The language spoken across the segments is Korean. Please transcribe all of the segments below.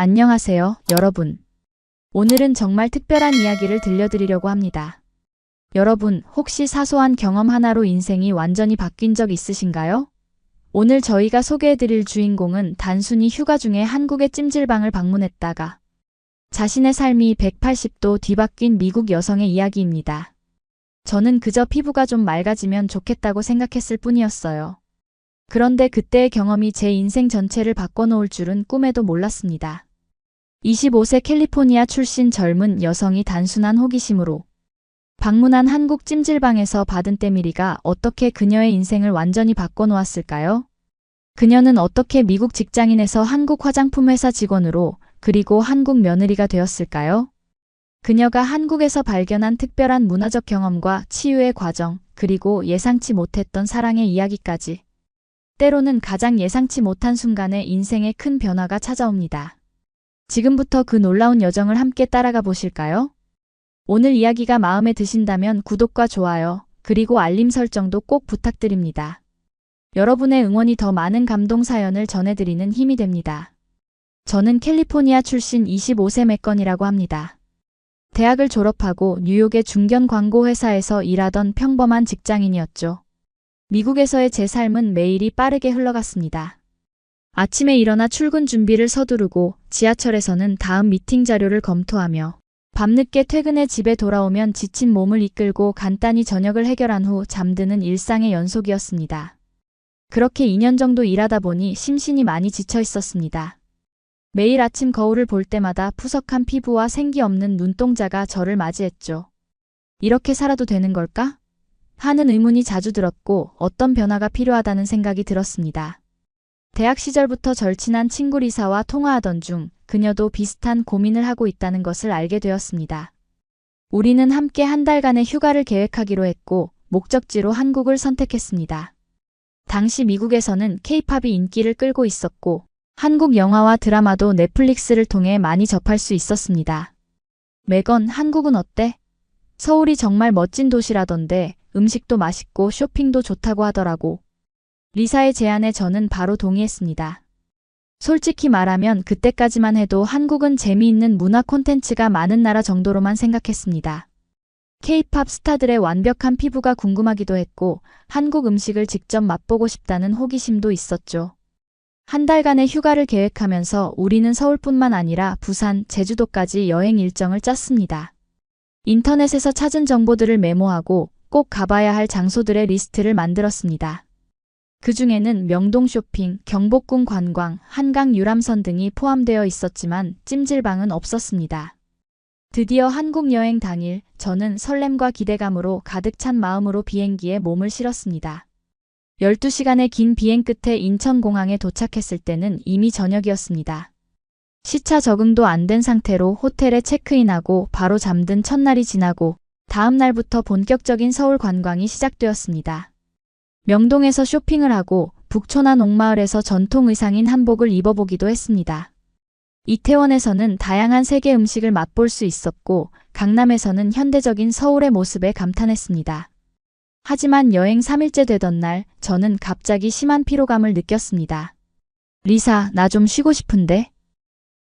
안녕하세요, 여러분. 오늘은 정말 특별한 이야기를 들려드리려고 합니다. 여러분, 혹시 사소한 경험 하나로 인생이 완전히 바뀐 적 있으신가요? 오늘 저희가 소개해드릴 주인공은 단순히 휴가 중에 한국의 찜질방을 방문했다가 자신의 삶이 180도 뒤바뀐 미국 여성의 이야기입니다. 저는 그저 피부가 좀 맑아지면 좋겠다고 생각했을 뿐이었어요. 그런데 그때의 경험이 제 인생 전체를 바꿔놓을 줄은 꿈에도 몰랐습니다. 25세 캘리포니아 출신 젊은 여성이 단순한 호기심으로 방문한 한국 찜질방에서 받은 때밀이가 어떻게 그녀의 인생을 완전히 바꿔놓았을까요? 그녀는 어떻게 미국 직장인에서 한국 화장품 회사 직원으로 그리고 한국 며느리가 되었을까요? 그녀가 한국에서 발견한 특별한 문화적 경험과 치유의 과정, 그리고 예상치 못했던 사랑의 이야기까지. 때로는 가장 예상치 못한 순간에 인생에 큰 변화가 찾아옵니다. 지금부터 그 놀라운 여정을 함께 따라가 보실까요? 오늘 이야기가 마음에 드신다면 구독과 좋아요, 그리고 알림 설정도 꼭 부탁드립니다. 여러분의 응원이 더 많은 감동 사연을 전해드리는 힘이 됩니다. 저는 캘리포니아 출신 25세 맥건이라고 합니다. 대학을 졸업하고 뉴욕의 중견 광고 회사에서 일하던 평범한 직장인이었죠. 미국에서의 제 삶은 매일이 빠르게 흘러갔습니다. 아침에 일어나 출근 준비를 서두르고 지하철에서는 다음 미팅 자료를 검토하며 밤늦게 퇴근해 집에 돌아오면 지친 몸을 이끌고 간단히 저녁을 해결한 후 잠드는 일상의 연속이었습니다. 그렇게 2년 정도 일하다 보니 심신이 많이 지쳐 있었습니다. 매일 아침 거울을 볼 때마다 푸석한 피부와 생기 없는 눈동자가 저를 맞이했죠. 이렇게 살아도 되는 걸까? 하는 의문이 자주 들었고 어떤 변화가 필요하다는 생각이 들었습니다. 대학 시절부터 절친한 친구 리사와 통화하던 중 그녀도 비슷한 고민을 하고 있다는 것을 알게 되었습니다. 우리는 함께 한 달간의 휴가를 계획하기로 했고 목적지로 한국을 선택했습니다. 당시 미국에서는 K-팝이 인기를 끌고 있었고 한국 영화와 드라마도 넷플릭스를 통해 많이 접할 수 있었습니다. 매건, 한국은 어때? 서울이 정말 멋진 도시라던데 음식도 맛있고 쇼핑도 좋다고 하더라고. 리사의 제안에 저는 바로 동의했습니다. 솔직히 말하면 그때까지만 해도 한국은 재미있는 문화 콘텐츠가 많은 나라 정도로만 생각했습니다. K-팝 스타들의 완벽한 피부가 궁금하기도 했고 한국 음식을 직접 맛보고 싶다는 호기심도 있었죠. 한 달간의 휴가를 계획하면서 우리는 서울뿐만 아니라 부산, 제주도까지 여행 일정을 짰습니다. 인터넷에서 찾은 정보들을 메모하고 꼭 가봐야 할 장소들의 리스트를 만들었습니다. 그 중에는 명동 쇼핑, 경복궁 관광, 한강 유람선 등이 포함되어 있었지만 찜질방은 없었습니다. 드디어 한국 여행 당일, 저는 설렘과 기대감으로 가득 찬 마음으로 비행기에 몸을 실었습니다. 12시간의 긴 비행 끝에 인천공항에 도착했을 때는 이미 저녁이었습니다. 시차 적응도 안 된 상태로 호텔에 체크인하고 바로 잠든 첫날이 지나고 다음 날부터 본격적인 서울 관광이 시작되었습니다. 명동에서 쇼핑을 하고 북촌한 옥마을에서 전통 의상인 한복을 입어보기도 했습니다. 이태원에서는 다양한 세계 음식을 맛볼 수 있었고 강남에서는 현대적인 서울의 모습에 감탄했습니다. 하지만 여행 3일째 되던 날 저는 갑자기 심한 피로감을 느꼈습니다. 리사, 나 좀 쉬고 싶은데?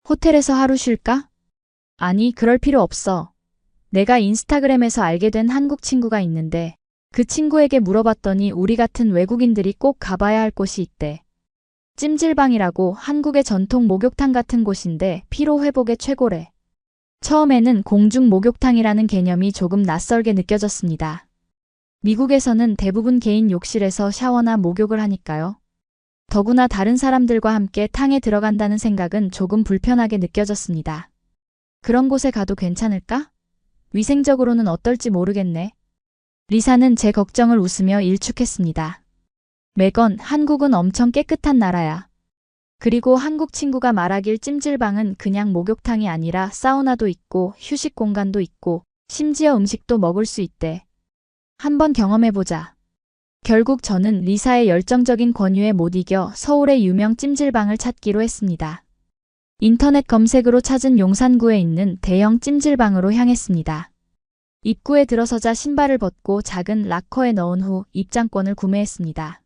호텔에서 하루 쉴까? 아니, 그럴 필요 없어. 내가 인스타그램에서 알게 된 한국 친구가 있는데 그 친구에게 물어봤더니 우리 같은 외국인들이 꼭 가봐야 할 곳이 있대. 찜질방이라고 한국의 전통 목욕탕 같은 곳인데 피로 회복에 최고래. 처음에는 공중 목욕탕이라는 개념이 조금 낯설게 느껴졌습니다. 미국에서는 대부분 개인 욕실에서 샤워나 목욕을 하니까요. 더구나 다른 사람들과 함께 탕에 들어간다는 생각은 조금 불편하게 느껴졌습니다. 그런 곳에 가도 괜찮을까? 위생적으로는 어떨지 모르겠네. 리사는 제 걱정을 웃으며 일축했습니다. 매건, 한국은 엄청 깨끗한 나라야. 그리고 한국 친구가 말하길 찜질방은 그냥 목욕탕이 아니라 사우나도 있고 휴식 공간도 있고 심지어 음식도 먹을 수 있대. 한번 경험해보자. 결국 저는 리사의 열정적인 권유에 못 이겨 서울의 유명 찜질방을 찾기로 했습니다. 인터넷 검색으로 찾은 용산구에 있는 대형 찜질방으로 향했습니다. 입구에 들어서자 신발을 벗고 작은 락커에 넣은 후 입장권을 구매했습니다.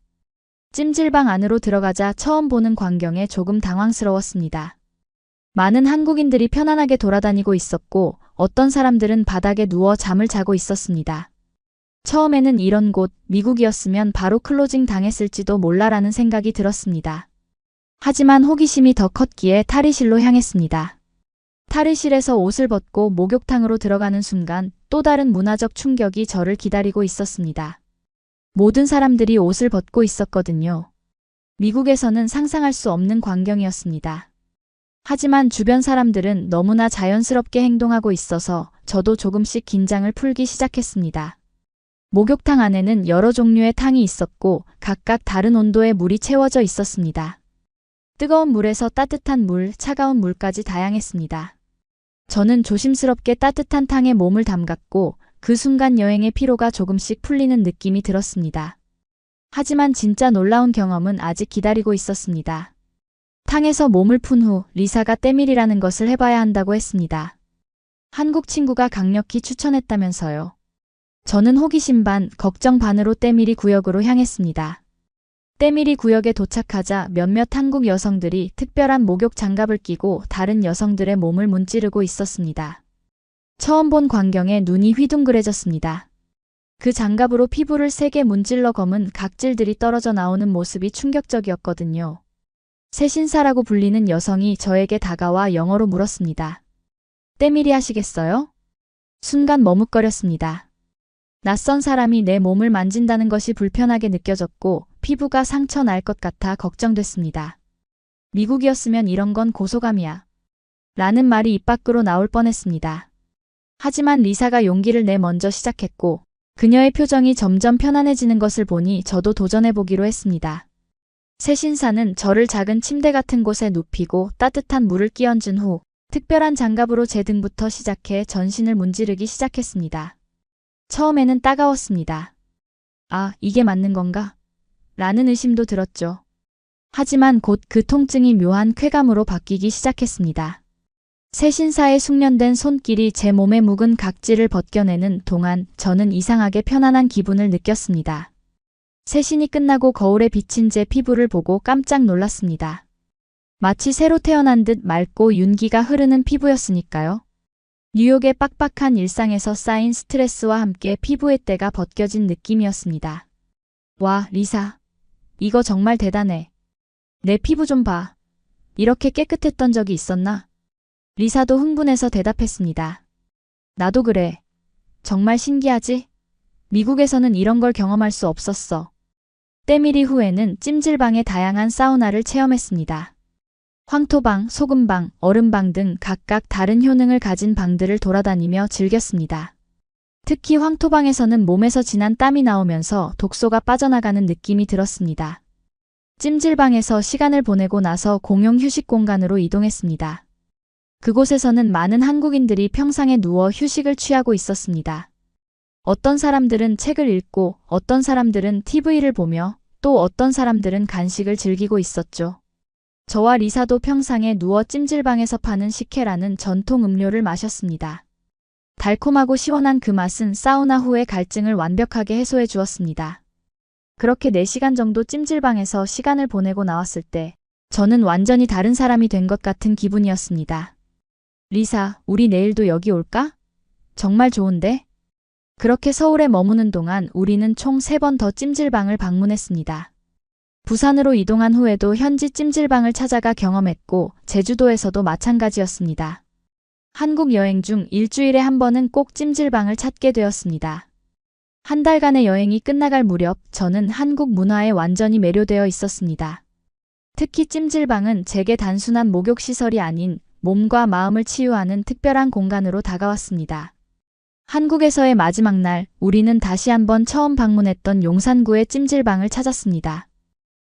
찜질방 안으로 들어가자 처음 보는 광경에 조금 당황스러웠습니다. 많은 한국인들이 편안하게 돌아다니고 있었고 어떤 사람들은 바닥에 누워 잠을 자고 있었습니다. 처음에는 이런 곳, 미국이었으면 바로 클로징 당했을지도 몰라라는 생각이 들었습니다. 하지만 호기심이 더 컸기에 탈의실로 향했습니다. 탈의실에서 옷을 벗고 목욕탕으로 들어가는 순간 또 다른 문화적 충격이 저를 기다리고 있었습니다. 모든 사람들이 옷을 벗고 있었거든요. 미국에서는 상상할 수 없는 광경이었습니다. 하지만 주변 사람들은 너무나 자연스럽게 행동하고 있어서 저도 조금씩 긴장을 풀기 시작했습니다. 목욕탕 안에는 여러 종류의 탕이 있었고 각각 다른 온도의 물이 채워져 있었습니다. 뜨거운 물에서 따뜻한 물, 차가운 물까지 다양했습니다. 저는 조심스럽게 따뜻한 탕에 몸을 담갔고 그 순간 여행의 피로가 조금씩 풀리는 느낌이 들었습니다. 하지만 진짜 놀라운 경험은 아직 기다리고 있었습니다. 탕에서 몸을 푼 후 리사가 때밀이라는 것을 해봐야 한다고 했습니다. 한국 친구가 강력히 추천했다면서요. 저는 호기심 반, 걱정 반으로 때밀이 구역으로 향했습니다. 때밀이 구역에 도착하자 몇몇 한국 여성들이 특별한 목욕 장갑을 끼고 다른 여성들의 몸을 문지르고 있었습니다. 처음 본 광경에 눈이 휘둥그레졌습니다. 그 장갑으로 피부를 세게 문질러 검은 각질들이 떨어져 나오는 모습이 충격적이었거든요. 새신사라고 불리는 여성이 저에게 다가와 영어로 물었습니다. 때밀이 하시겠어요? 순간 머뭇거렸습니다. 낯선 사람이 내 몸을 만진다는 것이 불편하게 느껴졌고 피부가 상처 날 것 같아 걱정됐습니다. 미국이었으면 이런 건 고소감이야. 라는 말이 입 밖으로 나올 뻔했습니다. 하지만 리사가 용기를 내 먼저 시작했고 그녀의 표정이 점점 편안해지는 것을 보니 저도 도전해보기로 했습니다. 새 신사는 저를 작은 침대 같은 곳에 눕히고 따뜻한 물을 끼얹은 후 특별한 장갑으로 제 등부터 시작해 전신을 문지르기 시작했습니다. 처음에는 따가웠습니다. 아, 이게 맞는 건가? 라는 의심도 들었죠. 하지만 곧 그 통증이 묘한 쾌감으로 바뀌기 시작했습니다. 새 신사의 숙련된 손길이 제 몸의 묵은 각질을 벗겨내는 동안 저는 이상하게 편안한 기분을 느꼈습니다. 세신이 끝나고 거울에 비친 제 피부를 보고 깜짝 놀랐습니다. 마치 새로 태어난 듯 맑고 윤기가 흐르는 피부였으니까요. 뉴욕의 빡빡한 일상에서 쌓인 스트레스와 함께 피부의 때가 벗겨진 느낌이었습니다. 와, 리사. 이거 정말 대단해. 내 피부 좀 봐. 이렇게 깨끗했던 적이 있었나? 리사도 흥분해서 대답했습니다. 나도 그래. 정말 신기하지? 미국에서는 이런 걸 경험할 수 없었어. 때밀이 후에는 찜질방의 다양한 사우나를 체험했습니다. 황토방, 소금방, 얼음방 등 각각 다른 효능을 가진 방들을 돌아다니며 즐겼습니다. 특히 황토방에서는 몸에서 진한 땀이 나오면서 독소가 빠져나가는 느낌이 들었습니다. 찜질방에서 시간을 보내고 나서 공용 휴식 공간으로 이동했습니다. 그곳에서는 많은 한국인들이 평상에 누워 휴식을 취하고 있었습니다. 어떤 사람들은 책을 읽고 어떤 사람들은 TV를 보며 또 어떤 사람들은 간식을 즐기고 있었죠. 저와 리사도 평상에 누워 찜질방에서 파는 식혜라는 전통 음료를 마셨습니다. 달콤하고 시원한 그 맛은 사우나 후의 갈증을 완벽하게 해소해 주었습니다. 그렇게 4시간 정도 찜질방에서 시간을 보내고 나왔을 때 저는 완전히 다른 사람이 된 것 같은 기분이었습니다. 리사, 우리 내일도 여기 올까? 정말 좋은데? 그렇게 서울에 머무는 동안 우리는 총 3번 더 찜질방을 방문했습니다. 부산으로 이동한 후에도 현지 찜질방을 찾아가 경험했고 제주도에서도 마찬가지였습니다. 한국 여행 중 일주일에 한 번은 꼭 찜질방을 찾게 되었습니다. 한 달간의 여행이 끝나갈 무렵 저는 한국 문화에 완전히 매료되어 있었습니다. 특히 찜질방은 제게 단순한 목욕시설이 아닌 몸과 마음을 치유하는 특별한 공간으로 다가왔습니다. 한국에서의 마지막 날, 우리는 다시 한번 처음 방문했던 용산구의 찜질방을 찾았습니다.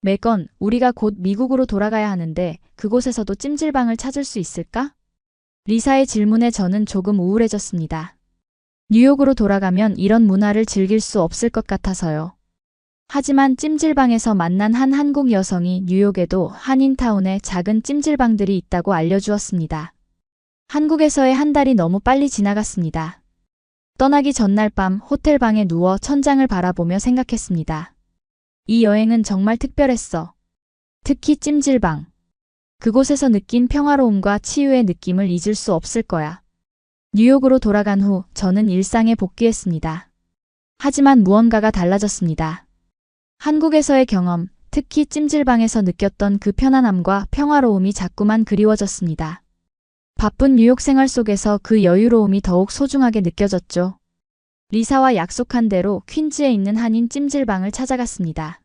매건 우리가 곧 미국으로 돌아가야 하는데 그곳에서도 찜질방을 찾을 수 있을까? 리사의 질문에 저는 조금 우울해졌습니다. 뉴욕으로 돌아가면 이런 문화를 즐길 수 없을 것 같아서요. 하지만 찜질방에서 만난 한 한국 여성이 뉴욕에도 한인타운에 작은 찜질방들이 있다고 알려주었습니다. 한국에서의 한 달이 너무 빨리 지나갔습니다. 떠나기 전날 밤 호텔방에 누워 천장을 바라보며 생각했습니다. 이 여행은 정말 특별했어. 특히 찜질방. 그곳에서 느낀 평화로움과 치유의 느낌을 잊을 수 없을 거야. 뉴욕으로 돌아간 후 저는 일상에 복귀했습니다. 하지만 무언가가 달라졌습니다. 한국에서의 경험, 특히 찜질방에서 느꼈던 그 편안함과 평화로움이 자꾸만 그리워졌습니다. 바쁜 뉴욕 생활 속에서 그 여유로움이 더욱 소중하게 느껴졌죠. 리사와 약속한 대로 퀸즈에 있는 한인 찜질방을 찾아갔습니다.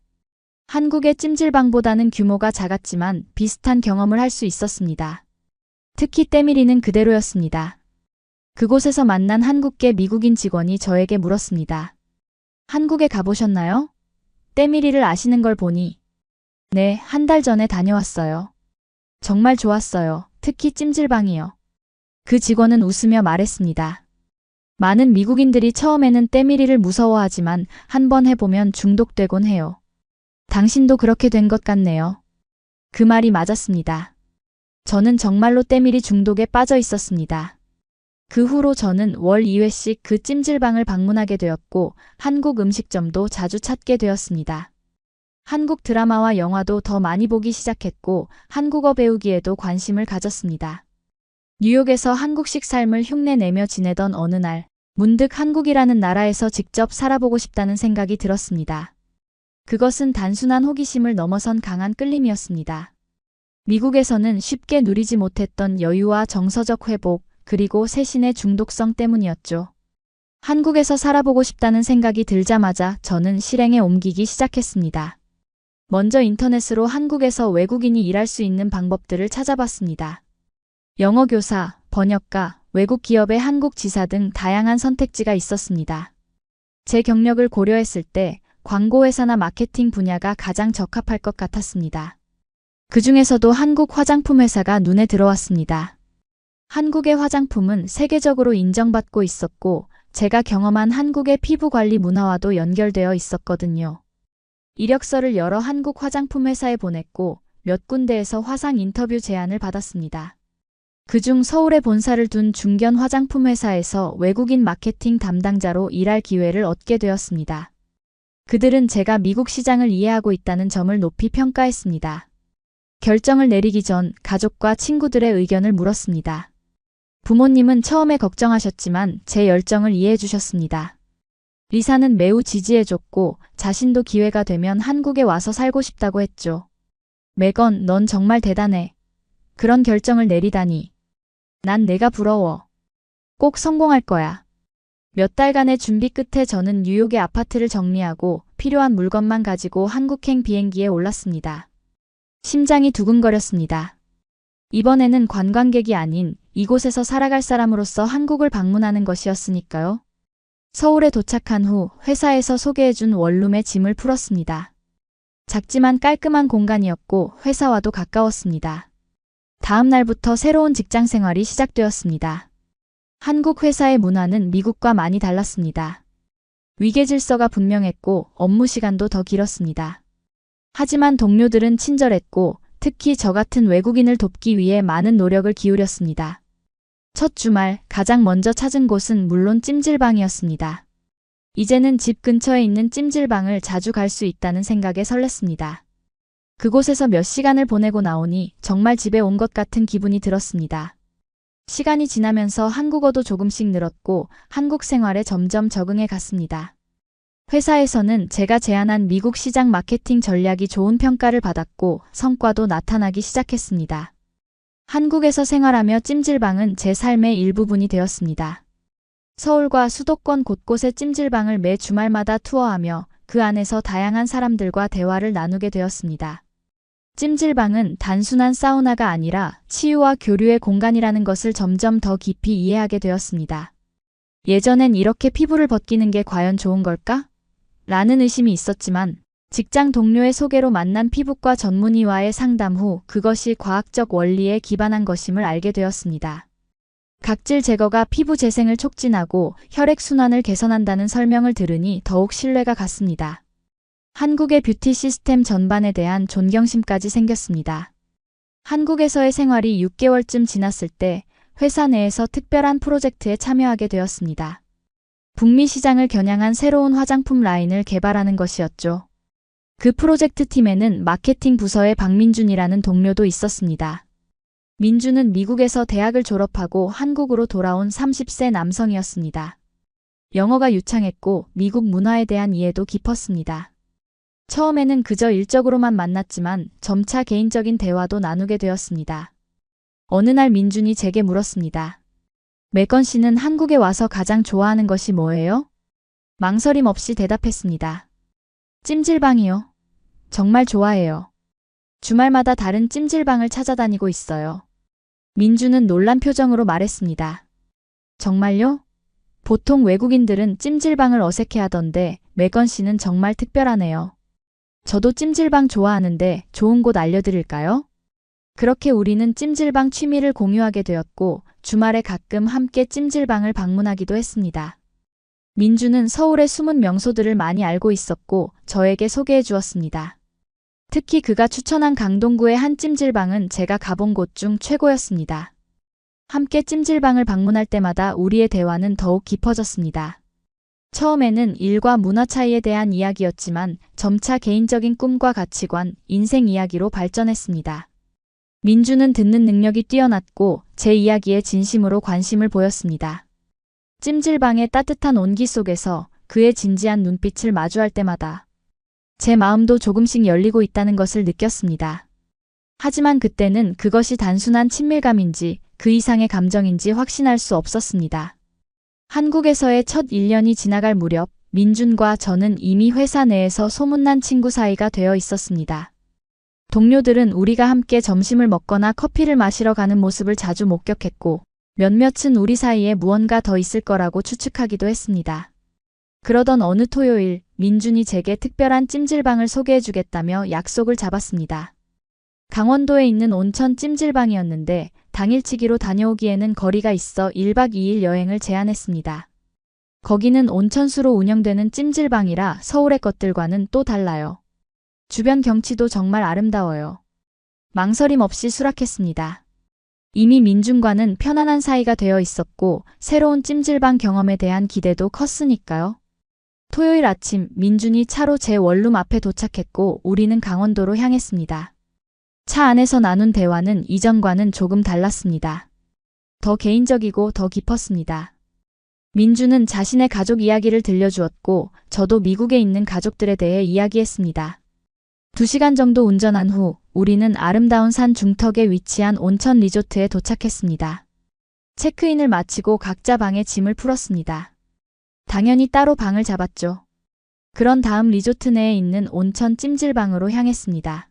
한국의 찜질방보다는 규모가 작았지만 비슷한 경험을 할 수 있었습니다. 특히 때밀이는 그대로였습니다. 그곳에서 만난 한국계 미국인 직원이 저에게 물었습니다. 한국에 가보셨나요? 때밀이를 아시는 걸 보니. 네, 한 달 전에 다녀왔어요. 정말 좋았어요. 특히 찜질방이요. 그 직원은 웃으며 말했습니다. 많은 미국인들이 처음에는 때밀이를 무서워하지만 한번 해보면 중독되곤 해요. 당신도 그렇게 된 것 같네요. 그 말이 맞았습니다. 저는 정말로 때밀이 중독에 빠져 있었습니다. 그 후로 저는 월 2회씩 그 찜질방을 방문하게 되었고 한국 음식점도 자주 찾게 되었습니다. 한국 드라마와 영화도 더 많이 보기 시작했고 한국어 배우기에도 관심을 가졌습니다. 뉴욕에서 한국식 삶을 흉내내며 지내던 어느 날 문득 한국이라는 나라에서 직접 살아보고 싶다는 생각이 들었습니다. 그것은 단순한 호기심을 넘어선 강한 끌림이었습니다. 미국에서는 쉽게 누리지 못했던 여유와 정서적 회복, 그리고 새신의 중독성 때문이었죠. 한국에서 살아보고 싶다는 생각이 들자마자 저는 실행에 옮기기 시작했습니다. 먼저 인터넷으로 한국에서 외국인이 일할 수 있는 방법들을 찾아봤습니다. 영어 교사, 번역가, 외국 기업의 한국 지사 등 다양한 선택지가 있었습니다. 제 경력을 고려했을 때 광고회사나 마케팅 분야가 가장 적합할 것 같았습니다. 그 중에서도 한국 화장품 회사가 눈에 들어왔습니다. 한국의 화장품은 세계적으로 인정받고 있었고 제가 경험한 한국의 피부 관리 문화와도 연결되어 있었거든요. 이력서를 여러 한국 화장품 회사에 보냈고 몇 군데에서 화상 인터뷰 제안을 받았습니다. 그중 서울에 본사를 둔 중견 화장품 회사에서 외국인 마케팅 담당자로 일할 기회를 얻게 되었습니다. 그들은 제가 미국 시장을 이해하고 있다는 점을 높이 평가했습니다. 결정을 내리기 전 가족과 친구들의 의견을 물었습니다. 부모님은 처음에 걱정하셨지만 제 열정을 이해해 주셨습니다. 리사는 매우 지지해줬고 자신도 기회가 되면 한국에 와서 살고 싶다고 했죠. 메건, 넌 정말 대단해. 그런 결정을 내리다니. 난 내가 부러워. 꼭 성공할 거야. 몇 달간의 준비 끝에 저는 뉴욕의 아파트를 정리하고 필요한 물건만 가지고 한국행 비행기에 올랐습니다. 심장이 두근거렸습니다. 이번에는 관광객이 아닌 이곳에서 살아갈 사람으로서 한국을 방문하는 것이었으니까요. 서울에 도착한 후 회사에서 소개해준 원룸에 짐을 풀었습니다. 작지만 깔끔한 공간이었고 회사와도 가까웠습니다. 다음 날부터 새로운 직장 생활이 시작되었습니다. 한국 회사의 문화는 미국과 많이 달랐습니다. 위계 질서가 분명했고 업무 시간도 더 길었습니다. 하지만 동료들은 친절했고 특히 저 같은 외국인을 돕기 위해 많은 노력을 기울였습니다. 첫 주말 가장 먼저 찾은 곳은 물론 찜질방이었습니다. 이제는 집 근처에 있는 찜질방을 자주 갈 수 있다는 생각에 설렜습니다. 그곳에서 몇 시간을 보내고 나오니 정말 집에 온 것 같은 기분이 들었습니다. 시간이 지나면서 한국어도 조금씩 늘었고 한국 생활에 점점 적응해 갔습니다. 회사에서는 제가 제안한 미국 시장 마케팅 전략이 좋은 평가를 받았고 성과도 나타나기 시작했습니다. 한국에서 생활하며 찜질방은 제 삶의 일부분이 되었습니다. 서울과 수도권 곳곳의 찜질방을 매 주말마다 투어하며 그 안에서 다양한 사람들과 대화를 나누게 되었습니다. 찜질방은 단순한 사우나가 아니라 치유와 교류의 공간이라는 것을 점점 더 깊이 이해하게 되었습니다. 예전엔 이렇게 피부를 벗기는 게 과연 좋은 걸까? 라는 의심이 있었지만 직장 동료의 소개로 만난 피부과 전문의와의 상담 후 그것이 과학적 원리에 기반한 것임을 알게 되었습니다. 각질 제거가 피부 재생을 촉진하고 혈액순환을 개선한다는 설명을 들으니 더욱 신뢰가 갔습니다. 한국의 뷰티 시스템 전반에 대한 존경심까지 생겼습니다. 한국에서의 생활이 6개월쯤 지났을 때 회사 내에서 특별한 프로젝트에 참여하게 되었습니다. 북미 시장을 겨냥한 새로운 화장품 라인을 개발하는 것이었죠. 그 프로젝트 팀에는 마케팅 부서의 박민준이라는 동료도 있었습니다. 민주는 미국에서 대학을 졸업하고 한국으로 돌아온 30세 남성이었습니다. 영어가 유창했고 미국 문화에 대한 이해도 깊었습니다. 처음에는 그저 일적으로만 만났지만 점차 개인적인 대화도 나누게 되었습니다. 어느 날 민준이 제게 물었습니다. 매건 씨는 한국에 와서 가장 좋아하는 것이 뭐예요? 망설임 없이 대답했습니다. 찜질방이요. 정말 좋아해요. 주말마다 다른 찜질방을 찾아다니고 있어요. 민주는 놀란 표정으로 말했습니다. 정말요? 보통 외국인들은 찜질방을 어색해하던데 매건 씨는 정말 특별하네요. 저도 찜질방 좋아하는데 좋은 곳 알려드릴까요? 그렇게 우리는 찜질방 취미를 공유하게 되었고 주말에 가끔 함께 찜질방을 방문하기도 했습니다. 민주는 서울의 숨은 명소들을 많이 알고 있었고 저에게 소개해 주었습니다. 특히 그가 추천한 강동구의 한 찜질방은 제가 가본 곳 중 최고였습니다. 함께 찜질방을 방문할 때마다 우리의 대화는 더욱 깊어졌습니다. 처음에는 일과 문화 차이에 대한 이야기였지만 점차 개인적인 꿈과 가치관, 인생 이야기로 발전했습니다. 민주는 듣는 능력이 뛰어났고 제 이야기에 진심으로 관심을 보였습니다. 찜질방의 따뜻한 온기 속에서 그의 진지한 눈빛을 마주할 때마다 제 마음도 조금씩 열리고 있다는 것을 느꼈습니다. 하지만 그때는 그것이 단순한 친밀감인지 그 이상의 감정인지 확신할 수 없었습니다. 한국에서의 첫 1년이 지나갈 무렵 민준과 저는 이미 회사 내에서 소문난 친구 사이가 되어 있었습니다. 동료들은 우리가 함께 점심을 먹거나 커피를 마시러 가는 모습을 자주 목격했고 몇몇은 우리 사이에 무언가 더 있을 거라고 추측하기도 했습니다. 그러던 어느 토요일 민준이 제게 특별한 찜질방을 소개해 주겠다며 약속을 잡았습니다. 강원도에 있는 온천 찜질방이었는데 당일치기로 다녀오기에는 거리가 있어 1박 2일 여행을 제안했습니다. 거기는 온천수로 운영되는 찜질방이라 서울의 것들과는 또 달라요. 주변 경치도 정말 아름다워요. 망설임 없이 수락했습니다. 이미 민준과는 편안한 사이가 되어 있었고 새로운 찜질방 경험에 대한 기대도 컸으니까요. 토요일 아침 민준이 차로 제 원룸 앞에 도착했고 우리는 강원도로 향했습니다. 차 안에서 나눈 대화는 이전과는 조금 달랐습니다. 더 개인적이고 더 깊었습니다. 민준은 자신의 가족 이야기를 들려주었고 저도 미국에 있는 가족들에 대해 이야기했습니다. 2시간 정도 운전한 후 우리는 아름다운 산 중턱에 위치한 온천 리조트에 도착했습니다. 체크인을 마치고 각자 방에 짐을 풀었습니다. 당연히 따로 방을 잡았죠. 그런 다음 리조트 내에 있는 온천 찜질방으로 향했습니다.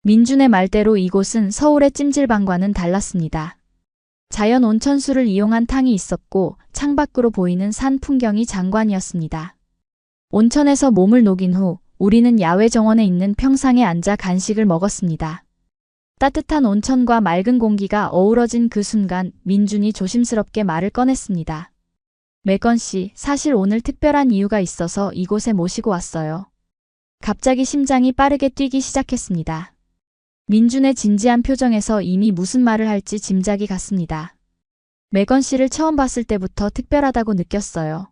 민준의 말대로 이곳은 서울의 찜질방과는 달랐습니다. 자연 온천수를 이용한 탕이 있었고 창밖으로 보이는 산 풍경이 장관이었습니다. 온천에서 몸을 녹인 후 우리는 야외 정원에 있는 평상에 앉아 간식을 먹었습니다. 따뜻한 온천과 맑은 공기가 어우러진 그 순간 민준이 조심스럽게 말을 꺼냈습니다. 매건 씨, 사실 오늘 특별한 이유가 있어서 이곳에 모시고 왔어요. 갑자기 심장이 빠르게 뛰기 시작했습니다. 민준의 진지한 표정에서 이미 무슨 말을 할지 짐작이 갔습니다. 매건 씨를 처음 봤을 때부터 특별하다고 느꼈어요.